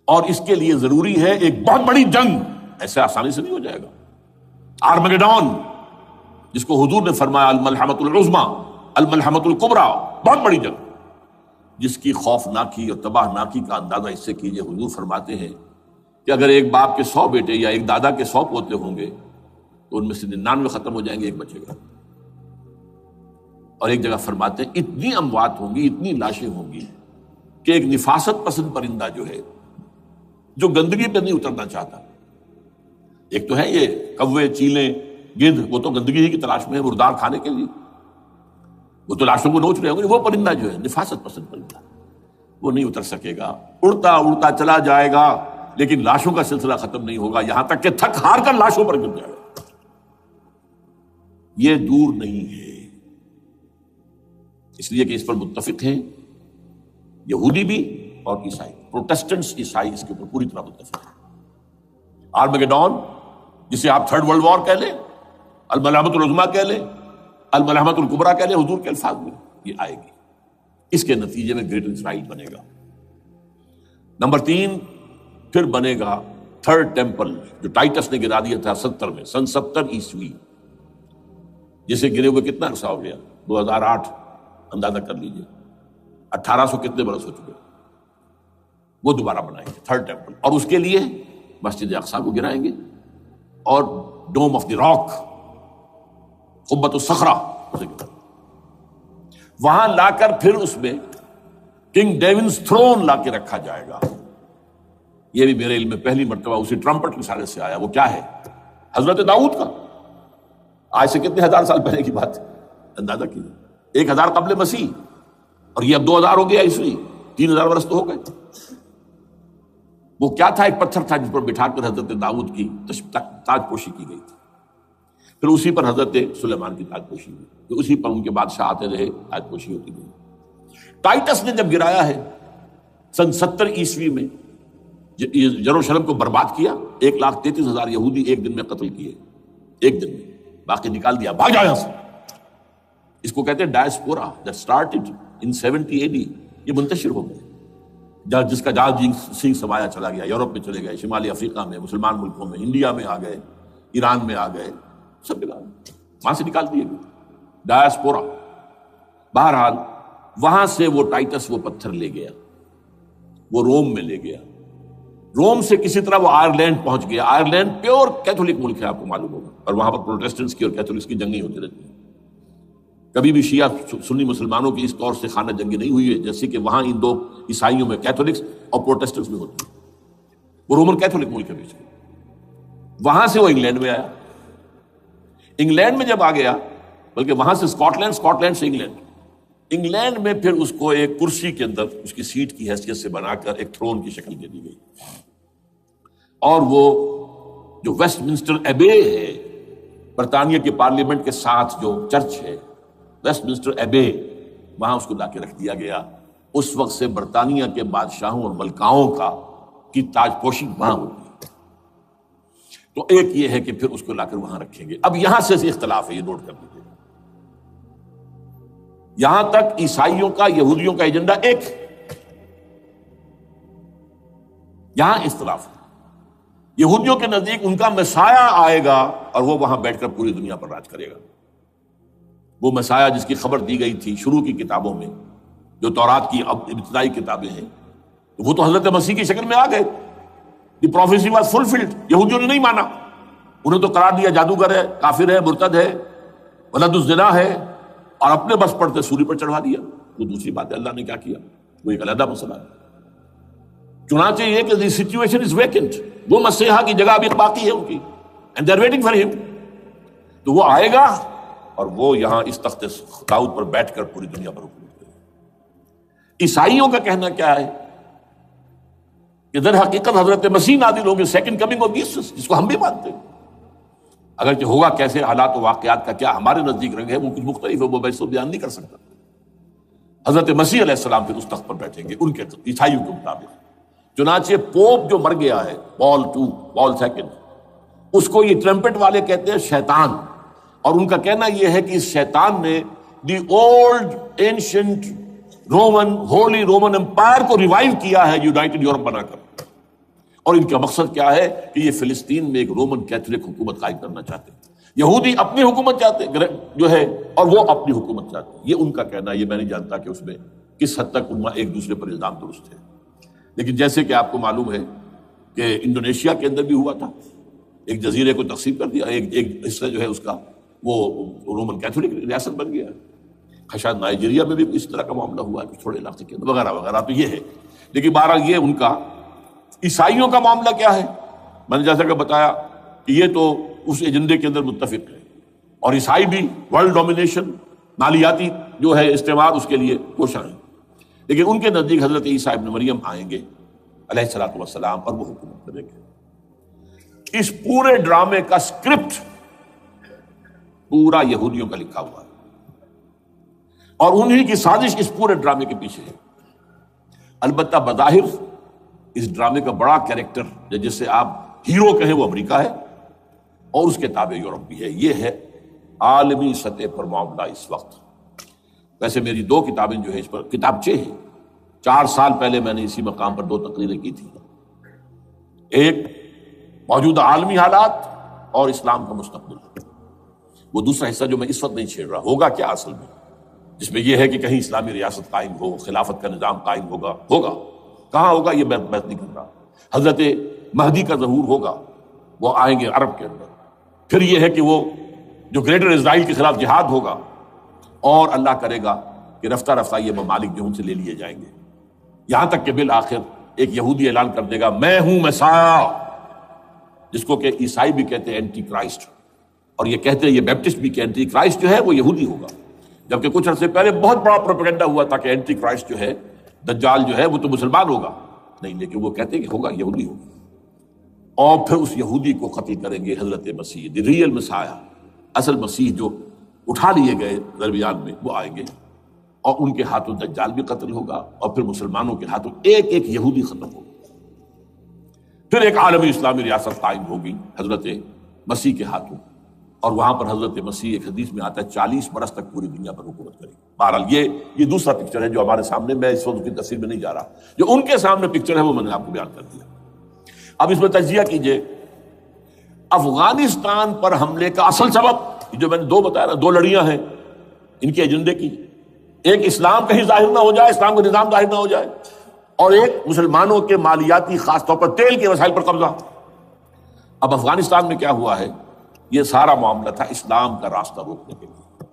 اور اس کے لیے ضروری ہے ایک بہت بڑی جنگ، ایسے آسانی سے نہیں ہو جائے گا۔ آرمگیڈون، جس کو حضور نے فرمایا الملحمۃ العظمیٰ، الملحمۃ الکبریٰ، بہت بڑی جنگ، جس کی خوفناکی اور تباہ ناکی کا اندازہ اس سے کیجئے۔ حضور فرماتے ہیں کہ اگر ایک باپ کے 100 بیٹے یا ایک دادا کے 100 پوتے ہوں گے تو ان میں سے 99 ختم ہو جائیں گے، ایک بچے گا۔ اور ایک جگہ فرماتے ہیں اتنی اموات ہوں گی، اتنی لاشیں ہوں گی کہ ایک نفاست پسند پرندہ جو ہے، جو گندگی پہ نہیں اترنا چاہتا، ایک تو ہے یہ کوے، چیلیں، گدھ، وہ تو گندگی ہی کی تلاش میں ہے مردار کھانے کے لیے، وہ تو لاشوں کو نوچ رہے ہوں گے۔ وہ پرندہ جو ہے نفاست پسند پرندہ، وہ نہیں اتر سکے گا، اڑتا اڑتا چلا جائے گا، لیکن لاشوں کا سلسلہ ختم نہیں ہوگا، یہاں تک کہ تھک ہار کر لاشوں پر گر جائے گا۔ یہ دور نہیں ہے، اس لیے کہ اس پر متفق ہیں یہودی بھی اور عیسائی، پروٹسٹنٹس عیسائی اس کے اوپر پوری طرح متفق ہیں۔ آرمگیڈون، جسے آپ 3rd ورلڈ وار کہہ لیں، الملحمۃ العظمیٰ کہہ لیں، الملحمۃ الکبریٰ کہہ لیں، حضور کے الفاظ میں یہ آئے گی۔ اس کے نتیجے میں گریٹر اسرائیل بنے گا۔ نمبر 3 پھر بنے گا 3rd ٹیمپل، جو ٹائٹس نے گرا دیا تھا 70 میں، سن 70 عیسوی، جسے گرے ہوئے کتنا عرصہ ہو گیا؟ 2008، اندازہ کر لیجئے 1800 کتنے برس ہو چکے۔ وہ دوبارہ بنائیں گے 3rd ٹیمپل، اور اس کے لیے مسجد اقصیٰ کو گرائیں گے، اور ڈوم آف دی راک، قبۃ الصخرہ، وہاں لا کر پھر اس میں کنگ ڈیونز تھرون لا کے رکھا جائے گا۔ یہ بھی میرے علم میں پہلی مرتبہ اسی ٹرمپٹ رسالے سے آیا۔ وہ کیا ہے؟ حضرت داؤد کا، آج سے کتنے 1000 سال پہلے کی بات، اندازہ کیجیے، 1000 قبل مسیح، اور یہ اب 2000 ہو گیا عیسوی، 3000 برس تو ہو گئے۔ وہ کیا تھا؟ ایک پتھر تھا جس پر بٹھا کر حضرت داؤد کی تاج پوشی کی گئی تھی، پھر اسی پر حضرت سلیمان کی تاج پوشی ہوئی، پھر اسی پر ان کے بادشاہ آتے رہے، تاج پوشی ہوتی گئی۔ ٹائٹس نے جب گرایا ہے سن 70 عیسوی میں، یروشلم کو برباد کیا، 1,33,000 یہودی ایک دن میں قتل کیے، ایک دن میں، باقی نکال دیا، بھاگ جاؤ یہاں سے۔ اس کو کہتے ہیں diaspora, that started in 70 AD، یہ منتشر ہو گئے، جس کا جال سنگھ سمایا چلا گیا، یورپ میں چلے گئے، شمالی افریقہ میں، مسلمان ملکوں میں، انڈیا میں آ گئے، ایران میں آ گئے، سب جگہ وہاں سے نکال دیے گئے، ڈائسپورا۔ بہرحال وہاں سے وہ ٹائٹس وہ پتھر لے گیا، وہ روم میں لے گیا، روم سے کسی طرح وہ آئرلینڈ پہنچ گیا۔ آئرلینڈ پیور کیتھولک ملک ہے، آپ کو معلوم ہوگا، اور وہاں پر پروٹیسٹنٹس کی اور کیتھولکس کی جنگیں ہوتی رہتی ہیں۔ کبھی بھی شیعہ سنی مسلمانوں کی اس طور سے خانہ جنگی نہیں ہوئی ہے جیسے کہ وہاں ان دو عیسائیوں میں کیتھولکس اور پروٹیسٹنٹس میں ہوتی ہے۔ وہ رومن کیتھولک ملک ہے بیچ میں۔ وہاں سے وہ انگلینڈ میں آیا، انگلینڈ میں جب آ گیا، بلکہ وہاں سے اسکاٹ لینڈ سے انگلینڈ میں پھر اس کو ایک کرسی کے اندر اس کی سیٹ کی حیثیت سے بنا کر ایک تھرون کی شکل دے دی گئی، اور وہ جو ویسٹ منسٹر ایبے ہے، برطانیہ کے پارلیمنٹ کے ساتھ جو چرچ ہے ویسٹ منسٹر ایبے، وہاں اس کو لا کے رکھ دیا گیا۔ اس وقت سے برطانیہ کے بادشاہوں اور ملکاؤں کی تاج پوشی وہاں ہوتی ہے۔ تو ایک یہ ہے کہ پھر اس کو لا کر وہاں رکھیں گے۔ اب یہاں سے اختلاف ہے، یہ نوٹ کر لیجیے، یہاں تک عیسائیوں کا یہودیوں کا ایجنڈا ایک، یہاں اختلاف ہے۔ یہودیوں کے نزدیک ان کا مسیح آئے گا اور وہ وہاں بیٹھ کر پوری دنیا پر راج کرے گا۔ وہ مسیح جس کی خبر دی گئی تھی شروع کی کتابوں میں، جو تورات کی ابتدائی کتابیں ہیں، تو وہ تو حضرت مسیح کی شکل میں آ گئے۔ دی پروفیسی واز فلفلڈ۔ یہودیوں نے نہیں مانا، انہیں تو قرار دیا جادوگر ہے، کافر ہے، مرتد ہے، ولد الزنا ہے، اور اپنے بس پڑتے سوری پر چڑھا دیا۔ وہ دوسری بات ہے، اللہ نے کیا کیا، وہ ایک علیحدہ مسئلہ ہے۔ چنانچہ یہ کہ دی سچویشن از ویکنٹ، وہ مسیحا کی جگہ ابھی باقی ہے ان کی، and they are waiting for ہم۔ تو وہ آئے گا اور وہ یہاں اس تخت داؤد پر بیٹھ کر پوری دنیا پر حکومت کرے گا۔ عیسائیوں کا کہنا کیا ہے کہ در حقیقت حضرت مسیح نازل ہوں گے، سیکنڈ کمنگ آف جیسس، جس کو ہم بھی مانتے ہیں، اگرچہ ہوگا کیسے، حالات و واقعات کا کیا ہمارے نزدیک رنگ ہے وہ کچھ مختلف ہے، وہ میں اس کو بیان نہیں کر سکتا۔ حضرت مسیح علیہ السلام پھر اس تخت پر بیٹھیں گے ان کے عیسائیوں کے مطابق۔ چنانچہ پوپ جو مر گیا ہے، پال سیکنڈ، اس کو یہ ٹرمپٹ والے کہتے ہیں شیطان، اور ان کا کہنا یہ ہے کہ اس شیطان نے the old ancient Roman holy Roman empire کو ریوائیو کیا ہے یونائٹڈ یورپ بنا کر، اور ان کا مقصد کیا ہے کہ یہ فلسطین میں ایک رومن کیتھولک حکومت قائم کرنا چاہتے ہیں، یہودی اپنی حکومت چاہتے جو ہے اور وہ اپنی حکومت چاہتے ہیں، یہ ان کا کہنا ہے۔ یہ میں نہیں جانتا کہ اس میں کس حد تک ان ایک دوسرے پر الزام درست ہے، لیکن جیسے کہ آپ کو معلوم ہے کہ انڈونیشیا کے اندر بھی ہوا تھا، ایک جزیرے کو تقسیم کر دیا، ایک حصہ جو ہے اس کا وہ رومن کیتھولک ریاست بن گیا، شاید نائجیریا میں بھی اس طرح کا معاملہ ہوا ہے تھوڑے علاقے کے اندر، وغیرہ وغیرہ۔ تو یہ ہے، لیکن بہرحال یہ ان کا۔ عیسائیوں کا معاملہ کیا ہے؟ میں نے جیسا کہ بتایا کہ یہ تو اس ایجنڈے کے اندر متفق ہے، اور عیسائی بھی ورلڈ ڈومینیشن، مالیاتی جو ہے استعمار، اس کے لیے کوشاں ہیں، لیکن ان کے نزدیک حضرت عیسیٰ ابن مریم آئیں گے علیہ الصلوۃ والسلام، اور وہ حکومت کریں گے۔ اس پورے ڈرامے کا اسکرپٹ پورا یہودیوں کا لکھا ہوا ہے، اور انہی کی سازش اس پورے ڈرامے کے پیچھے ہے۔ البتہ بظاہر اس ڈرامے کا بڑا کیریکٹر جس سے آپ ہیرو کہیں وہ امریکہ ہے، اور اس کے تابع یورپ بھی ہے۔ یہ ہے عالمی سطح پر معاملہ اس وقت۔ ویسے میری 2 کتابیں جو ہے اس پر کتابچے ہیں، 4 سال پہلے میں نے اسی مقام پر 2 تقریریں کی تھی، ایک موجودہ عالمی حالات اور اسلام کا مستقبل، وہ دوسرا حصہ جو میں اس وقت نہیں چھیڑ رہا، ہوگا کیا اصل میں، جس میں یہ ہے کہ کہیں اسلامی ریاست قائم ہو، خلافت کا نظام قائم ہوگا کہاں ہوگا یہ میں بحث نہیں کر رہا۔ حضرت مہدی کا ظہور ہوگا، وہ آئیں گے عرب کے اندر، پھر یہ ہے کہ وہ جو گریٹر اسرائیل کے خلاف جہاد ہوگا، اور اللہ کرے گا کہ رفتہ رفتہ یہ ممالک جو ان سے لے لیے جائیں گے، یہاں تک کہ بالآخر ایک یہودی اعلان کر دے گا میں ہوں مسیح، جس کو کہ عیسائی بھی کہتے ہیں اینٹی کرائسٹ، اور یہ کہتے ہیں یہ بیپٹسٹ بھی کہ اینٹی کرائسٹ جو ہے وہ یہودی ہوگا، جبکہ کچھ عرصے پہلے بہت بڑا پروپیگنڈا ہوا تھا کہ اینٹی کرائسٹ جو ہے، دجال جو ہے وہ تو مسلمان ہوگا، نہیں، لیکن وہ کہتے ہیں کہ ہوگا یہودی ہوگا، اور پھر اس یہودی کو قتل کریں گے حضرت مسیح، دی ریئل مسیح، اصل مسیح جو اٹھا لیے گئے درمیان میں، وہ آئیں گے، اور ان کے ہاتھوں دجال بھی قتل ہوگا، اور پھر مسلمانوں کے ہاتھوں ایک ایک یہودی ختم ہوگا، پھر ایک عالمی اسلامی ریاست قائم ہوگی حضرت مسیح کے ہاتھوں، اور وہاں پر حضرت مسیح، ایک حدیث میں آتا ہے 40 برس تک پوری دنیا پر حکومت کرے گی۔ بہرحال یہ دوسرا پکچر ہے جو ہمارے سامنے، میں اس وقت کی تفصیل میں نہیں جا رہا، جو ان کے سامنے پکچر ہے وہ میں نے آپ کو بیان کر دیا۔ اب اس میں تجزیہ کیجئے افغانستان پر حملے کا اصل سبب، جو میں نے 2 بتایا نا، 2 لڑیاں ہیں ان کے ایجنڈے کی، ایک اسلام کہیں ظاہر نہ ہو جائے، اسلام کا نظام ظاہر نہ ہو جائے، اور ایک مسلمانوں کے مالیاتی، خاص طور پر تیل کے وسائل پر قبضہ۔ اب افغانستان میں کیا ہوا ہے، یہ سارا معاملہ تھا اسلام کا راستہ روکنے کے لیے،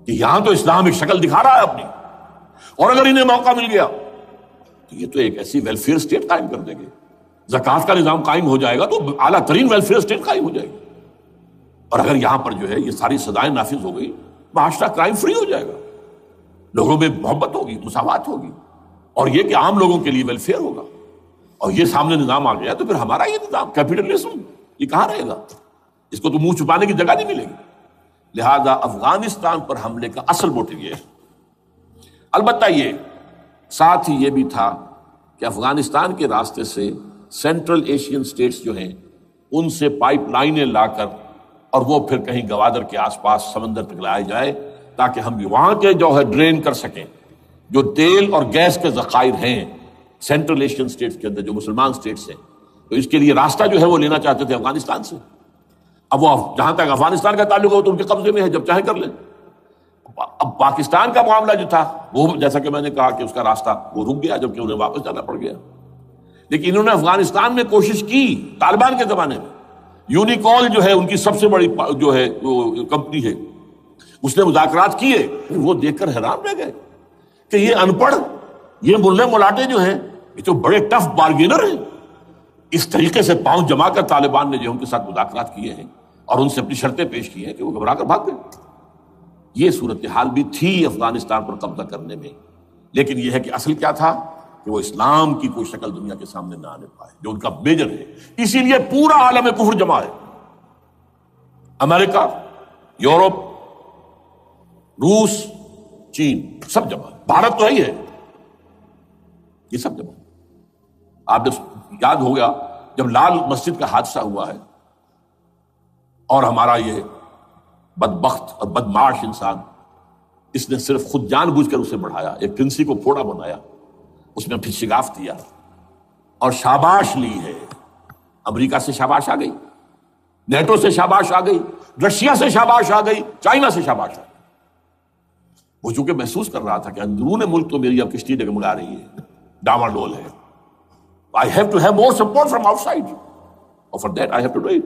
کہ یہاں تو اسلام ایک شکل دکھا رہا ہے اپنی، اور اگر انہیں موقع مل گیا تو یہ تو ایک ایسی ویلفیئر اسٹیٹ قائم کر دیں گے، زکوٰۃ کا نظام قائم ہو جائے گا تو اعلیٰ ترین ویلفیئر اسٹیٹ قائم ہو جائے گی، اور اگر یہاں پر جو ہے یہ ساری سزائیں نافذ ہو گئی، معاشرہ کرائم فری ہو جائے گا، لوگوں میں محبت ہوگی، مساوات ہوگی، اور یہ کہ عام لوگوں کے لیے ویلفیئر ہوگا، اور یہ سامنے نظام آ گیا تو پھر ہمارا یہ نظام کیپٹلزم یہ کہاں رہے گا، اس کو تو منہ چھپانے کی جگہ نہیں ملے گی۔ لہذا افغانستان پر حملے کا اصل موٹیو یہ ہے۔ البتہ یہ ساتھ ہی یہ بھی تھا کہ افغانستان کے راستے سے سینٹرل ایشین سٹیٹس جو ہیں ان سے پائپ لائنیں لا کر، اور وہ پھر کہیں گوادر کے آس پاس سمندر تک لائے جائے، تاکہ ہم وہاں کے جو ہے ڈرین کر سکیں جو تیل اور گیس کے ذخائر ہیں سینٹرل ایشین سٹیٹس کے اندر، جو مسلمان سٹیٹس ہیں، تو اس کے لیے راستہ جو ہے وہ لینا چاہتے تھے افغانستان سے۔ اب وہ جہاں تک افغانستان کا تعلق ہو تو ان کے قبضے میں ہے، جب چاہیں کر لیں۔ اب پاکستان کا معاملہ جو تھا وہ جیسا کہ میں نے کہا کہ اس کا راستہ وہ رک گیا، جبکہ انہیں واپس جانا پڑ گیا، لیکن انہوں نے افغانستان میں کوشش کی طالبان کے زمانے میں۔ یونیکول جو ہے ان کی سب سے بڑی جو ہے وہ کمپنی ہے، اس نے مذاکرات کیے، وہ دیکھ کر حیران رہ گئے کہ یہ ان پڑھ، یہ ملے ملاٹے جو ہیں یہ تو بڑے ٹف بارگینر ہیں۔ اس طریقے سے پاؤں جما کر طالبان نے جو ان کے ساتھ مذاکرات کیے ہیں اور ان سے اپنی شرطیں پیش کی ہیں کہ وہ گھبرا کر بھاگ گئے۔ یہ صورتحال بھی تھی افغانستان پر قبضہ کرنے میں، لیکن یہ ہے کہ اصل کیا تھا کہ وہ اسلام کی کوئی شکل دنیا کے سامنے نہ آنے پائے، جو ان کا میجر ہے۔ اسی لیے پورا عالم کفر جمع ہے، امریکہ، یورپ، روس، چین، سب جمع ہے، بھارت تو ہی ہے، یہ سب جمع ہے۔ آپ نے یاد ہوگا جب لال مسجد کا حادثہ ہوا ہے اور ہمارا یہ بدبخت اور بدمعاش انسان، اس نے صرف خود جان بوجھ کر اسے بڑھایا، ایک پنسی کو پھوڑا بنایا، اس میں پھر شگاف دیا اور شاباش لی ہے۔ امریکہ سے شاباش آ گئی، نیٹو سے شاباش آ گئی، رشیا سے شاباش آ گئی، چائنا سے شاباش آ گئی۔ وہ چونکہ محسوس کر رہا تھا کہ اندرون ملک تو میری اب کشتی ڈگمگا رہی ہے، ڈاواڈول ہے، I have to have more support from outside, اور for that I have to do it۔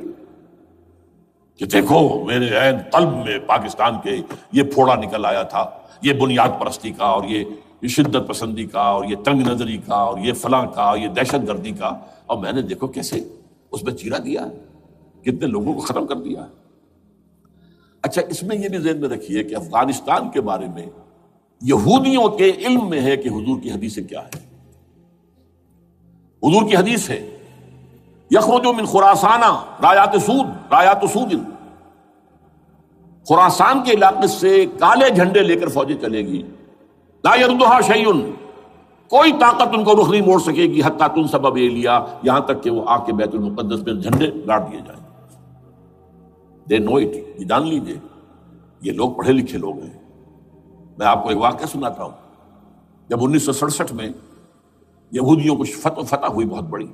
کہ دیکھو میرے عین قلب میں پاکستان کے یہ پھوڑا نکل آیا تھا، یہ بنیاد پرستی کا اور یہ شدت پسندی کا اور یہ تنگ نظری کا اور یہ فلاں کا، یہ دہشت گردی کا، اور میں نے دیکھو کیسے اس میں چیرا دیا، کتنے لوگوں کو ختم کر دیا۔ اچھا، اس میں یہ بھی ذہن میں رکھیے کہ افغانستان کے بارے میں یہودیوں کے علم میں ہے کہ حضور کی حدیث کیا ہے۔ حضور کی حدیث ہے یخرج من خراسانہ رایات سود، خراسان کے علاقے سے کالے جھنڈے لے کر فوجیں چلے گی، لا یردھا شیء، کوئی طاقت ان کو رخ نہیں موڑ سکے گی، حتیٰ تنصب بیلیا، یہاں تک کہ وہ آ کے بیت المقدس میں جھنڈے گاڑ دیے جائیں۔ دے نو اٹ، یہ جان لیجیے، یہ لوگ پڑھے لکھے لوگ ہیں۔ میں آپ کو ایک واقعہ سناتا ہوں۔ جب 1967 میں یہودیوں کو فتح ہوئی بہت بڑی،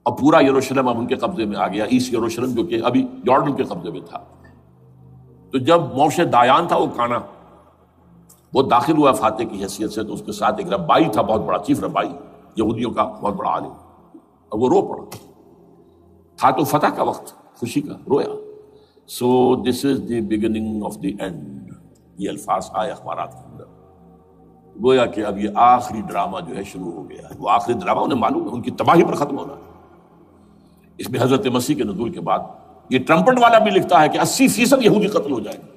اور پورا یروشلم اب ان کے قبضے میں آ گیا، ایسٹ یروشلم جو کہ ابھی جارڈن کے قبضے میں تھا، تو جب موشے دایان تھا وہ کانا، وہ داخل ہوا فاتح کی حیثیت سے، تو اس کے ساتھ ایک ربائی تھا، بہت بڑا چیف ربائی یہودیوں کا، بہت بڑا عالم، اور وہ رو پڑا تھا، تو فتح کا وقت، خوشی کا، رویا۔ So this is the beginning of the end, یہ الفاظ آئے اخبارات کے اندر، گویا کہ اب یہ آخری ڈرامہ جو ہے شروع ہو گیا ہے۔ وہ آخری ڈرامہ انہیں معلوم ہے، ان کی تباہی پر ختم ہونا ہے۔ اس میں حضرت مسیح کے نزول کے بعد یہ ٹرمپٹ والا بھی لکھتا ہے کہ 80% یہودی قتل ہو جائیں گے،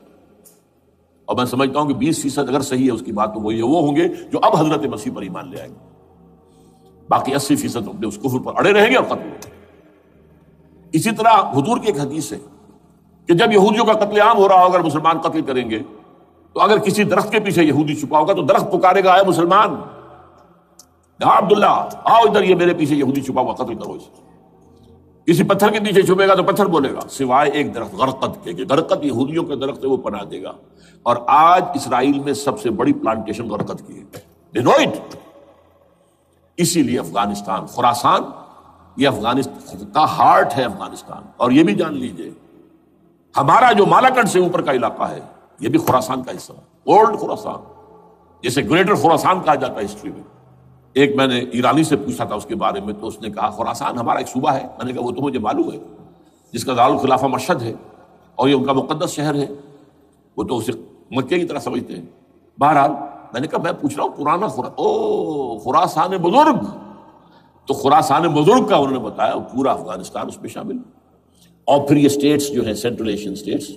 اور میں سمجھتا ہوں کہ 20% اگر صحیح ہے اس کی بات، تو وہ ہوں گے جو اب حضرت مسیح پر ایمان لے آئیں گے، باقی 80% اپنے اس کفر پر اڑے رہیں گے اور قتل ہوں گے۔ اسی طرح حضور کی ایک حدیث ہے کہ جب یہودیوں کا قتل عام ہو رہا ہوگا، اگر مسلمان قتل کریں گے، تو اگر کسی درخت کے پیچھے یہودی چھپا ہوگا تو درخت پکارے گا، اے مسلمان، یا عبداللہ آؤ ادھر، یہ میرے پیچھے یہودی چھپا ہوا، قتل کرو اسے۔ کسی پتھر کے پیچھے چھپے گا تو پتھر بولے گا، سوائے ایک درخت غرقد کے، کہ غرقد یہودیوں کے درخت ہے، وہ پناہ دے گا۔ اور آج اسرائیل میں سب سے بڑی پلانٹیشن غرقد کی ہے، they know it۔ اسی لیے افغانستان، خراسان، یہ افغانستان کا ہارٹ ہے افغانستان۔ اور یہ بھی جان لیجئے، ہمارا جو مالاکنڈ سے اوپر کا علاقہ ہے، یہ بھی خراسان کا حصہ ہے، اولڈ خراسان، جسے گریٹر خراسان کہا جاتا ہے ہسٹری میں۔ ایک میں نے ایرانی سے پوچھا تھا اس کے بارے میں، تو اس نے کہا خراسان ہمارا ایک صوبہ ہے۔ میں نے کہا وہ تو مجھے معلوم ہے، جس کا دارالخلافہ مشہد ہے اور یہ ان کا مقدس شہر ہے، وہ تو اسے مکے کی طرح سمجھتے ہیں۔ بہرحال میں نے کہا میں پوچھ رہا ہوں پرانا خراسان بزرگ، تو خراسان بزرگ کا انہوں نے بتایا پورا افغانستان اس میں شامل، اور پھر یہ اسٹیٹس جو ہیں سینٹرل ایشین اسٹیٹس،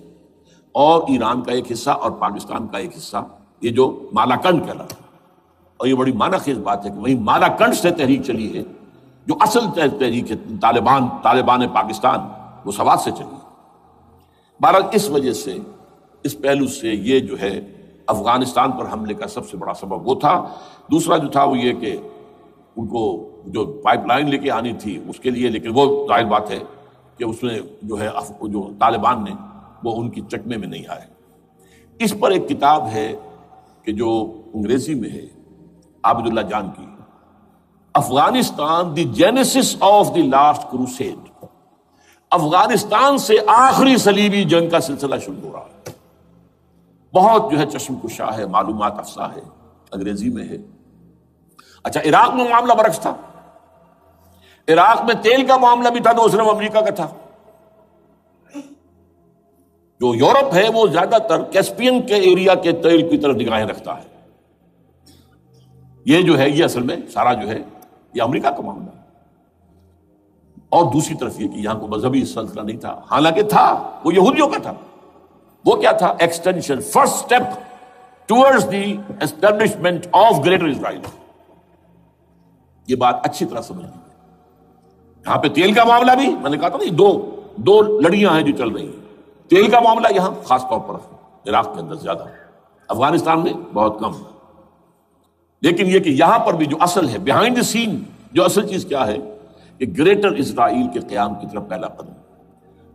اور ایران کا ایک حصہ اور پاکستان کا ایک حصہ، یہ جو مالاکنڈ کہلاتا ہے۔ اور یہ بڑی معنی خیز بات ہے کہ وہیں مالاکنڈ سے تحریک چلی ہے، جو اصل تحریک ہے طالبان پاکستان، وہ سوات سے چلی ہے۔ بہرحال اس وجہ سے، اس پہلو سے یہ جو ہے افغانستان پر حملے کا سب سے بڑا سبب وہ تھا۔ دوسرا جو تھا وہ یہ کہ ان کو جو پائپ لائن لے کے آنی تھی اس کے لیے، لیکن وہ ظاہر بات ہے کہ اس میں جو ہے جو طالبان نے وہ ان کی چکمے میں نہیں آئے۔ اس پر ایک کتاب ہے کہ جو انگریزی میں ہے، عابد اللہ جان کی، Afghanistan the genesis of the last crusade, Afghanistan سے آخری صلیبی جنگ کا سلسلہ شروع ہو رہا ہے۔ بہت جو ہے چشم کشا ہے، معلومات افزا ہے، انگریزی میں ہے۔ اچھا، عراق میں معاملہ برعکس تھا۔ عراق میں تیل کا معاملہ بھی تھا تو صرف امریکہ کا تھا۔ جو یورپ ہے وہ زیادہ تر کیسپین کے ایریا کے تیل کی طرف نگاہیں رکھتا ہے۔ یہ جو ہے یہ اصل میں سارا جو ہے یہ امریکہ کا معاملہ ہے۔ اور دوسری طرف یہ کہ یہاں کو مذہبی سلسلہ نہیں تھا، حالانکہ تھا، وہ یہودیوں کا تھا۔ وہ کیا تھا؟ Extension, first step towards the establishment of greater Israel. یہ بات اچھی طرح سمجھ لیجیے. یہاں پہ تیل کا معاملہ بھی میں نے کہا تھا نا، دو لڑیاں ہیں جو چل رہی ہیں. تیل کا معاملہ یہاں خاص طور پر عراق کے اندر زیادہ، افغانستان میں بہت کم. لیکن یہ کہ یہاں پر بھی جو اصل ہے بیہائنڈ دی سین، جو اصل چیز کیا ہے کہ گریٹر اسرائیل کے قیام کی طرف پہلا قدم.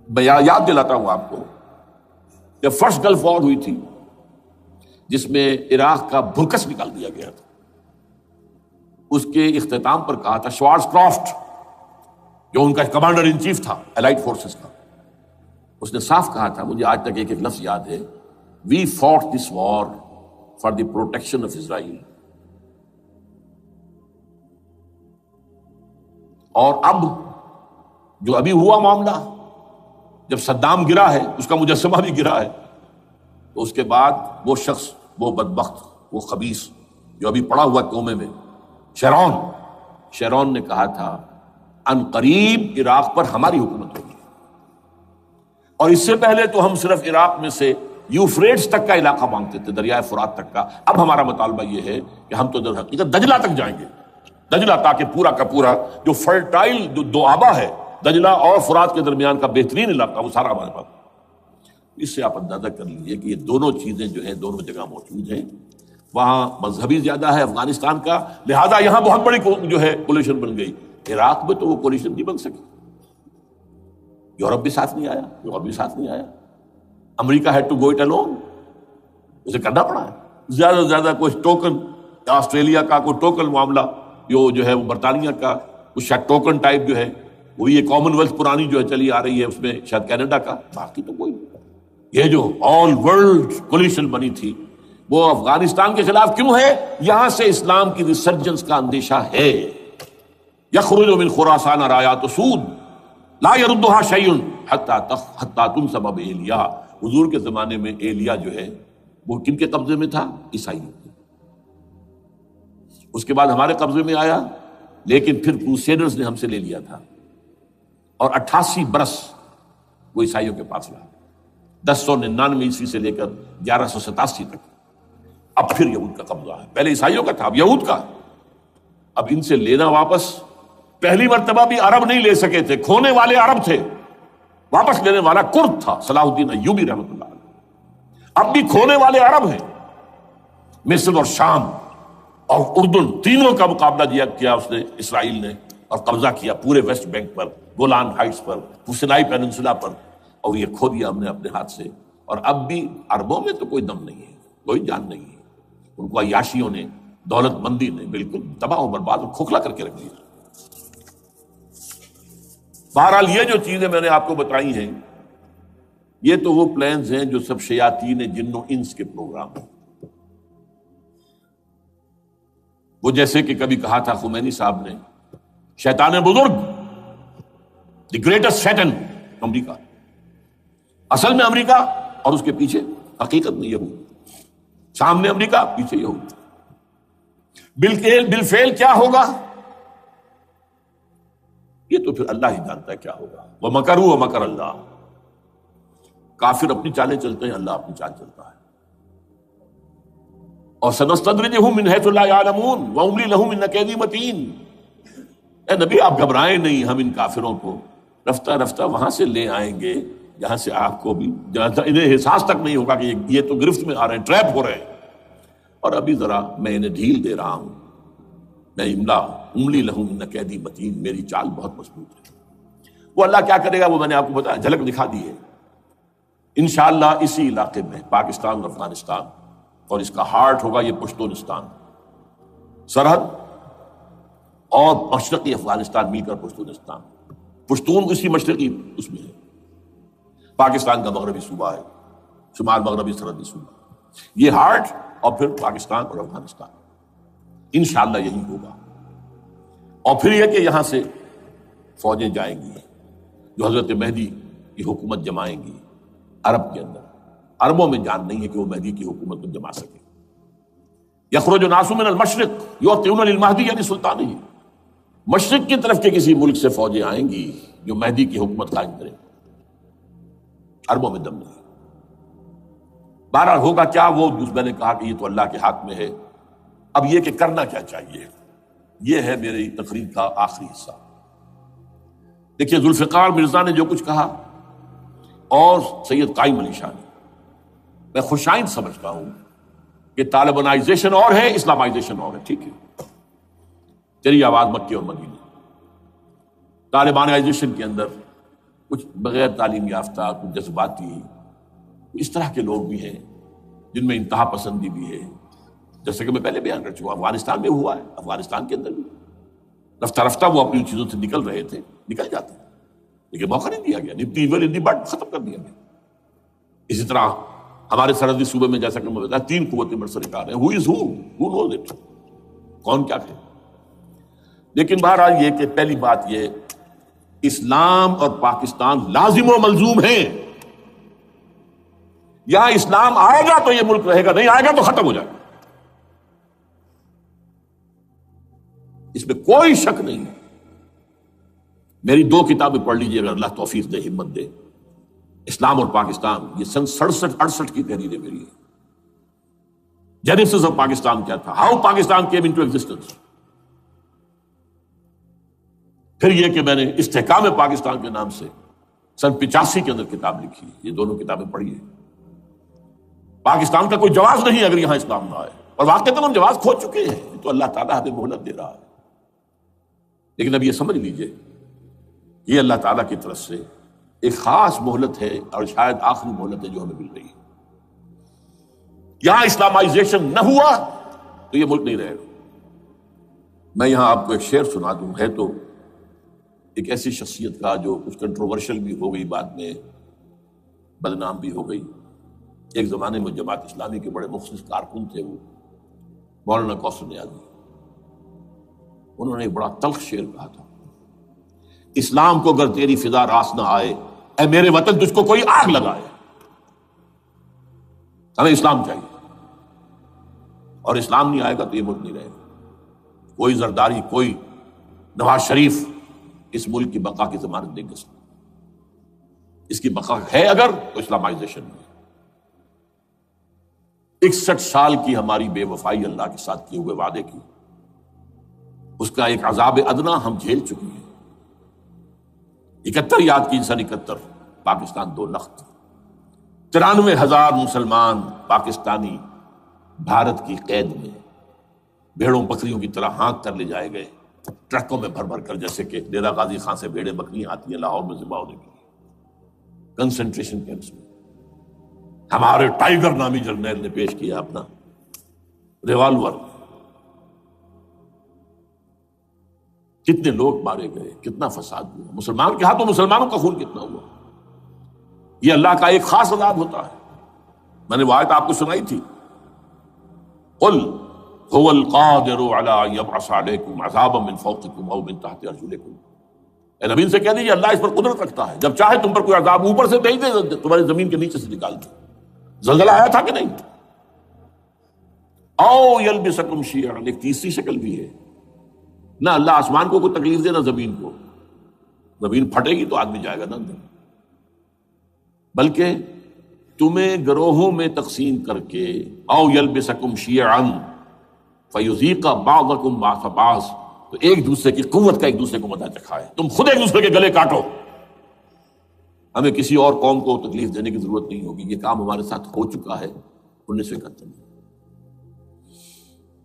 میں یاد دلاتا ہوں آپ کو کہ فرسٹ گلف وار ہوئی تھی جس میں عراق کا بھرکس نکال دیا گیا تھا. اس کے اختتام پر کہا تھا شوارز کرافٹ، جو ان کا کمانڈر ان چیف تھا الائٹ فورسز کا، اس نے صاف کہا تھا، مجھے آج تک ایک ایک لفظ یاد ہے، we fought this war for the protection of Israel. اور اب جو ابھی ہوا معاملہ، جب صدام گرا ہے، اس کا مجسمہ بھی گرا ہے، تو اس کے بعد وہ شخص، وہ بدبخت، وہ خبیث جو ابھی پڑا ہوا کومے میں، شیرون نے کہا تھا ان قریب عراق پر ہماری حکومت ہوگی. اور اس سے پہلے تو ہم صرف عراق میں سے یوفریٹس تک کا علاقہ مانگتے تھے، دریائے فرات تک کا. اب ہمارا مطالبہ یہ ہے کہ ہم تو در حقیقت دجلہ تک جائیں گے، دجلہ، تاکہ پورا کا پورا جو فرٹائل جو دوآبا ہے دجلہ اور فرات کے درمیان کا بہترین علاقہ، وہ سارا ہمارے پاس. اس سے آپ اندازہ کر لیجیے کہ یہ دونوں چیزیں جو ہیں دونوں جگہ موجود ہیں. وہاں مذہبی زیادہ ہے افغانستان کا، لہذا یہاں بہت بڑی جو ہے کولیشن بن گئی. عراق میں تو وہ کولیشن نہیں بن سکی. یورپ بھی ساتھ نہیں آیا، امریکہ had to go it alone, اسے کرنا پڑا ہے. زیادہ سے زیادہ کوئی ٹوکن، آسٹریلیا کا کوئی ٹوکن معاملہ جو ہے وہ برطانیہ کا کچھ شاید ٹوکن ٹائپ جو ہے، وہی یہ کامن ویلتھ پرانی جو ہے چلی آ رہی ہے، اس میں شاید کینیڈا کا، باقی تو کوئی. یہ جو آل ورلڈ کولیشن بنی تھی وہ افغانستان کے خلاف کیوں ہے؟ یہاں سے اسلام کی ریسرجنس کا اندیشہ ہے. یخرج من خراسان رایات سود لا یردها شیء حتی تنصب بایلیا. حضور کے زمانے میں ایلیا جو ہے وہ کن کے قبضے میں تھا؟ عیسائیوں کے. اس کے بعد ہمارے قبضے میں آیا، لیکن پھر کروسیڈرز نے ہم سے لے لیا تھا، اور 88 برس وہ عیسائیوں کے پاس رہا، 1099 عیسوی سے لے کر 1187 تک. اب پھر یہود کا قبضہ ہے. پہلے عیسائیوں کا تھا، اب یہود کا. اب ان سے لینا واپس، پہلی مرتبہ بھی عرب نہیں لے سکے تھے، کھونے والے عرب تھے، واپس لینے والا کرد تھا صلاح الدین ایوبی رحمۃ اللہ علیہ. اب بھی کھونے والے عرب ہیں. مصر اور شام اور اردن تینوں کا مقابلہ کیا اس نے، اسرائیل نے، اور قبضہ کیا پورے ویسٹ بینک پر، گولان ہائٹس پر، سینائی پیننسولا پر، اور یہ کھو دیا ہم نے اپنے ہاتھ سے. اور اب بھی عربوں میں تو کوئی دم نہیں ہے، کوئی جان نہیں ہے. ان کو عیاشیوں نے، دولت مندی نے بالکل تباہ و برباد اور کھوکھلا کر کے رکھ دیا. بہرحال یہ جو چیزیں میں نے آپ کو بتائی ہیں، یہ تو وہ پلانز ہیں جو سب شیاطین جن و انس کے پروگرام ہیں. وہ جیسے کہ کبھی کہا تھا خمینی صاحب نے، شیطان بزرگ، دی گریٹسٹ شیطن، امریکہ. اصل میں امریکہ اور اس کے پیچھے حقیقت میں یہود، سامنے امریکہ پیچھے یہود. بالفعل کیا ہوگا یہ تو پھر اللہ ہی جانتا ہے کیا ہوگا. وَمَكَرُوا وَمَكَرَ اللَّهُ. کافر اپنی چالیں چلتے ہیں، اللہ اپنی چال چلتا ہے. اور سَنَسْتَدْرِجُهُم مِّنْ حَيْثُ لَا يَعْلَمُونَ وَأُمْلِي لَهُمْ إِنَّ كَيْدِي مَتِينٌ. اے نبی آپ گھبرائیں نہیں، ہم ان کافروں کو رفتہ رفتہ وہاں سے لے آئیں گے جہاں سے آپ کو بھی انہیں احساس تک نہیں ہوگا کہ یہ تو گرفت میں آ رہے ہیں، ٹریپ ہو رہے ہیں. اور ابھی ذرا میں انہیں ڈھیل دے رہا ہوں. میں املی لہم ان قیدی متین، میری چال بہت مضبوط ہے. وہ اللہ کیا کرے گا وہ میں نے آپ کو بتایا، جھلک دکھا دی ہے. انشاءاللہ اسی علاقے میں پاکستان اور افغانستان، اور اس کا ہارٹ ہوگا یہ پشتونستان، سرحد اور مشرقی افغانستان مل کر پشتونستان. پشتون اسی مشرقی اس میں ہے. پاکستان کا مغربی صوبہ ہے، شمال مغربی سرحدی صوبہ. یہ ہارٹ اور پھر پاکستان اور افغانستان انشاءاللہ یہی ہوگا. اور پھر یہ کہ یہاں سے فوجیں جائیں گی جو حضرت مہدی کی حکومت جمائیں گی عرب کے اندر. عربوں میں جان نہیں ہے کہ وہ مہدی کی حکومت کو جما سکے. یخرج ناس من المشرق یؤتون للمہدی یعنی سلطانی. مشرق کی طرف کے کسی ملک سے فوجیں آئیں گی جو مہدی کی حکومت قائم کریں. عربوں میں دم نہیں. بہرحال ہوگا کیا وہ میں نے کہا کہ یہ تو اللہ کے ہاتھ میں ہے. اب یہ کہ کرنا کیا چاہیے. یہ ہے میری تقریر کا آخری حصہ. دیکھیے ذوالفقار مرزا نے جو کچھ کہا اور سید قائم علی شاہ نے، میں خوشائند سمجھتا ہوں کہ طالبانائزیشن اور ہے، اسلامائزیشن اور ہے. ٹھیک ہے، تیری آواز مکے اور مدینے. طالبانائزیشن کے اندر کچھ بغیر تعلیم یافتہ، کچھ جذباتی، اس طرح کے لوگ بھی ہیں جن میں انتہا پسندی بھی ہے، جیسے کہ میں پہلے بیان کر چکا. افغانستان میں ہوا ہے، افغانستان کے اندر بھی رفتہ رفتہ وہ اپنی چیزوں سے نکل رہے تھے، نکل جاتے ہیں، لیکن موقع نہیں دیا گیا، نبتی ایول ان دی بٹ ختم کر دیا گیا. اسی طرح ہمارے سرحدی صوبے میں جیسا کہ میں بتایا 3 قوتیں برسر ہیں. ہو نوز اٹ، کون کیا کہے. لیکن بہرحال یہ کہ پہلی بات یہ، اسلام اور پاکستان لازم و ملزوم ہیں. یا اسلام آئے گا تو یہ ملک رہے گا، نہیں آئے گا تو ختم ہو جائے گا. اس میں کوئی شک نہیں ہے. میری 2 کتابیں پڑھ لیجیے اگر اللہ توفیق دے، ہمت دے. اسلام اور پاکستان، یہ سن 67-68 کی تحریریں میری ہیں. جینیسس آف پاکستان کیا تھا، how Pakistan came into existence. پھر یہ کہ میں نے استحکام پاکستان کے نام سے سن 85 کے اندر کتاب لکھی. یہ دونوں کتابیں پڑھی ہیں. پاکستان کا کوئی جواز نہیں اگر یہاں اسلام نہ آئے، اور واقعتاً ہم جواز کھو چکے ہیں. تو اللہ تعالیٰ ہمیں مہلت دے رہا ہے. لیکن اب یہ سمجھ لیجئے، یہ اللہ تعالیٰ کی طرف سے ایک خاص مہلت ہے، اور شاید آخری مہلت ہے جو ہمیں مل رہی ہے. یہاں اسلامائزیشن نہ ہوا تو یہ ملک نہیں رہے گا. میں یہاں آپ کو ایک شعر سنا دوں. ہے تو ایک ایسی شخصیت کا جو کچھ کنٹروورشل بھی ہو گئی، بعد میں بدنام بھی ہو گئی. ایک زمانے میں جماعت اسلامی کے بڑے مخلص کارکن تھے وہ، مولانا کوثر نیازی. انہوں نے ایک بڑا تلخ شعر کہا تھا، اسلام کو اگر تیری فضا راس نہ آئے، اے میرے وطن تجھ کو کوئی آگ لگائے. ہمیں اسلام چاہیے، اور اسلام نہیں آئے گا تو یہ ملک نہیں رہے گا. کوئی زرداری، کوئی نواز شریف اس ملک کی بقا کی ضمانت نہیں دے سکتا. اس کی بقا ہے اگر تو اسلامائزیشن میں. 61 سال کی ہماری بے وفائی اللہ کے ساتھ کیے ہوئے وعدے کی، اس کا ایک عذاب ادنا ہم جھیل چکے ہیں. 71 یاد کی سن 71 پاکستان 2 لخت، 93,000 مسلمان پاکستانی بھارت کی قید میں بھیڑوں بکریوں کی طرح ہانک کر لے جائے گئے، ٹرکوں میں بھر بھر کر، جیسے کہ ڈیرہ غازی خان سے بھیڑیں بکریاں آتی ہیں لاہور میں ذبح ہونے کے لیے. کنسنٹریشن کیمپس میں ہمارے ٹائیگر نامی جرنیل نے پیش کیا اپنا ریوالور. کتنے لوگ مارے گئے، کتنا فساد ہوا. مسلمان کے ہاتھوں مسلمانوں کا خون کتنا ہوا. یہ اللہ کا ایک خاص عذاب ہوتا ہے. میں نے وہ آیت آپ کو سنائی تھی، قل هو القادر على ان يبعث عليكم عذابا من فوقكم او من تحت ارجلكم. اے نبی سے کہہ دیجیے اللہ اس پر قدرت رکھتا ہے، جب چاہے تم پر کوئی عذاب اوپر سے نہیں دے، تمہاری زمین کے نیچے سے نکال دے. زلزلہ آیا تھا کہ نہیں؟ او یلبسکم شیعا، ایک تیسری شکل بھی ہے. نہ اللہ آسمان کو کوئی تکلیف دے، نہ زمین کو. زمین پھٹے گی تو آدمی جائے گا نا اندر، بلکہ تمہیں گروہوں میں تقسیم کر کے، او یلبسکم شیعا فیذیق بعضکم بعض بعض، تو ایک دوسرے کی قوت کا ایک دوسرے کو مزہ چکھائے. تم خود ایک دوسرے کے گلے کاٹو. ہمیں کسی اور قوم کو تکلیف دینے کی ضرورت نہیں ہوگی. یہ کام ہمارے ساتھ ہو چکا ہے 1971 میں.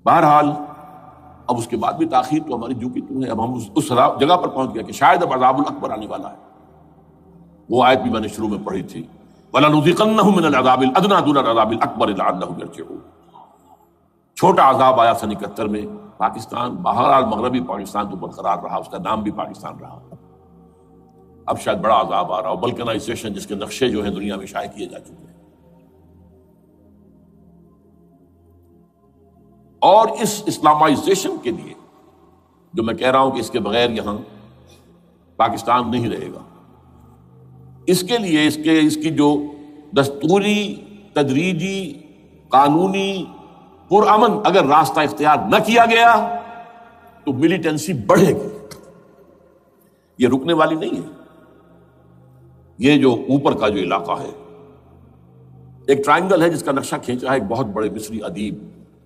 بہرحال اب اس کے بعد بھی تاخیر تو ہماری جو کی تو ہے. اب ہم اس جگہ پر پہنچ گیا کہ شاید اب عذاب الاکبر آنے والا ہے. وہ آیت بھی میں نے شروع میں پڑھی تھی، وَلَنُذِيقَنَّهُم مِّنَ الْعَذَابِ الْأَدْنَىٰ دُونَ الْعَذَابِ الْأَكْبَرِ لَعَلَّهُمْ يَرْجِعُونَ. چھوٹا عذاب آیا سن 71 میں پاکستان. بہرحال مغربی پاکستان تو برقرار رہا، اس کا نام بھی پاکستان رہا. اب شاید بڑا عذاب آ رہا ہو، بلکنائزیشن جس کے نقشے جو ہیں دنیا میں شائع کیے جا چکے ہیں. اور اس اسلامائزیشن کے لیے جو میں کہہ رہا ہوں کہ اس کے بغیر یہاں پاکستان نہیں رہے گا، اس کے لیے اس کی جو دستوری، تدریجی، قانونی، پرامن اگر راستہ اختیار نہ کیا گیا تو ملیٹنسی بڑھے گی. یہ رکنے والی نہیں ہے. یہ جو اوپر کا جو علاقہ ہے، ایک ٹرائنگل ہے جس کا نقشہ کھینچا ہے ایک بہت بڑے مصری ادیب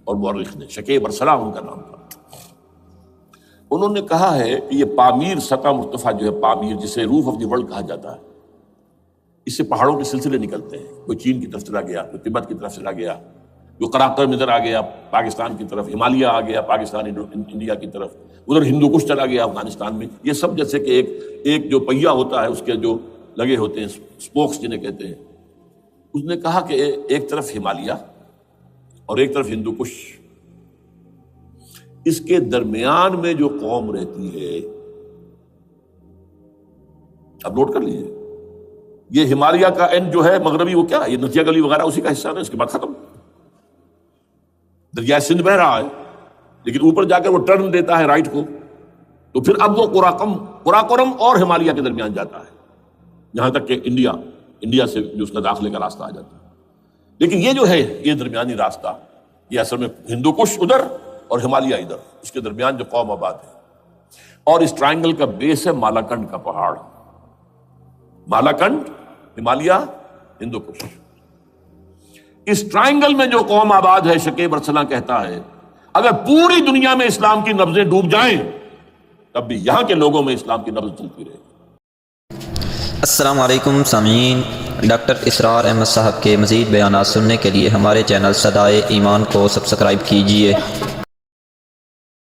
اور مورخ نے، شکیب ارسلان ان کا نام تھا. انہوں نے کہا ہے کہ یہ پامیر سطح مرتفع جو ہے، پامیر جسے روف آف دی ورلڈ کہا جاتا ہے، اس سے پہاڑوں کے سلسلے نکلتے ہیں، کوئی چین کی طرف چلا گیا، کوئی تبت کی طرف چلا گیا، جو قراقرم ادھر آ گیا پاکستان کی طرف، ہمالیہ آ گیا پاکستان انڈیا کی طرف، ادھر ہندو کش چلا گیا افغانستان میں. یہ سب جیسے کہ ایک جو پہیا ہوتا ہے اس کے جو لگے ہوتے ہیں اسپوکس جنہیں کہتے ہیں. اس نے کہا کہ ایک طرف ہمالیہ اور ایک طرف ہندو کش، اس کے درمیان میں جو قوم رہتی ہے، اب نوٹ کر لیجیے، یہ ہمالیہ کا اینڈ جو ہے مغربی، وہ کیا ہے؟ یہ نتیا گلی وغیرہ اسی کا حصہ ہے، اس کے بعد ختم. دریائے سندھ بہ رہا ہے لیکن اوپر جا کر وہ ٹرن دیتا ہے رائٹ کو، تو پھر اب وہ قراقرم اور ہمالیہ کے درمیان جاتا ہے، یہاں تک کہ انڈیا سے جو اس کا داخلے کا راستہ آ جاتا ہے. لیکن یہ جو ہے یہ درمیانی راستہ، یہ اصل میں ہندو کش ادھر اور ہمالیہ ادھر، اس کے درمیان جو قوم آباد ہے. اور اس ٹرائنگل کا بیس ہے مالاکنڈ کا پہاڑ، مالاکنڈ، ہمالیہ، ہندو کش. اس ٹرائنگل میں جو قوم آباد ہے، شکیب ارسلان کہتا ہے اگر پوری دنیا میں اسلام کی نبضیں ڈوب جائیں تب بھی یہاں کے لوگوں میں اسلام کی نبض چلتی رہے گی. السلام علیکم سامعین، ڈاکٹر اسرار احمد صاحب کے مزید بیانات سننے کے لیے ہمارے چینل صدائے ایمان کو سبسکرائب کیجیے.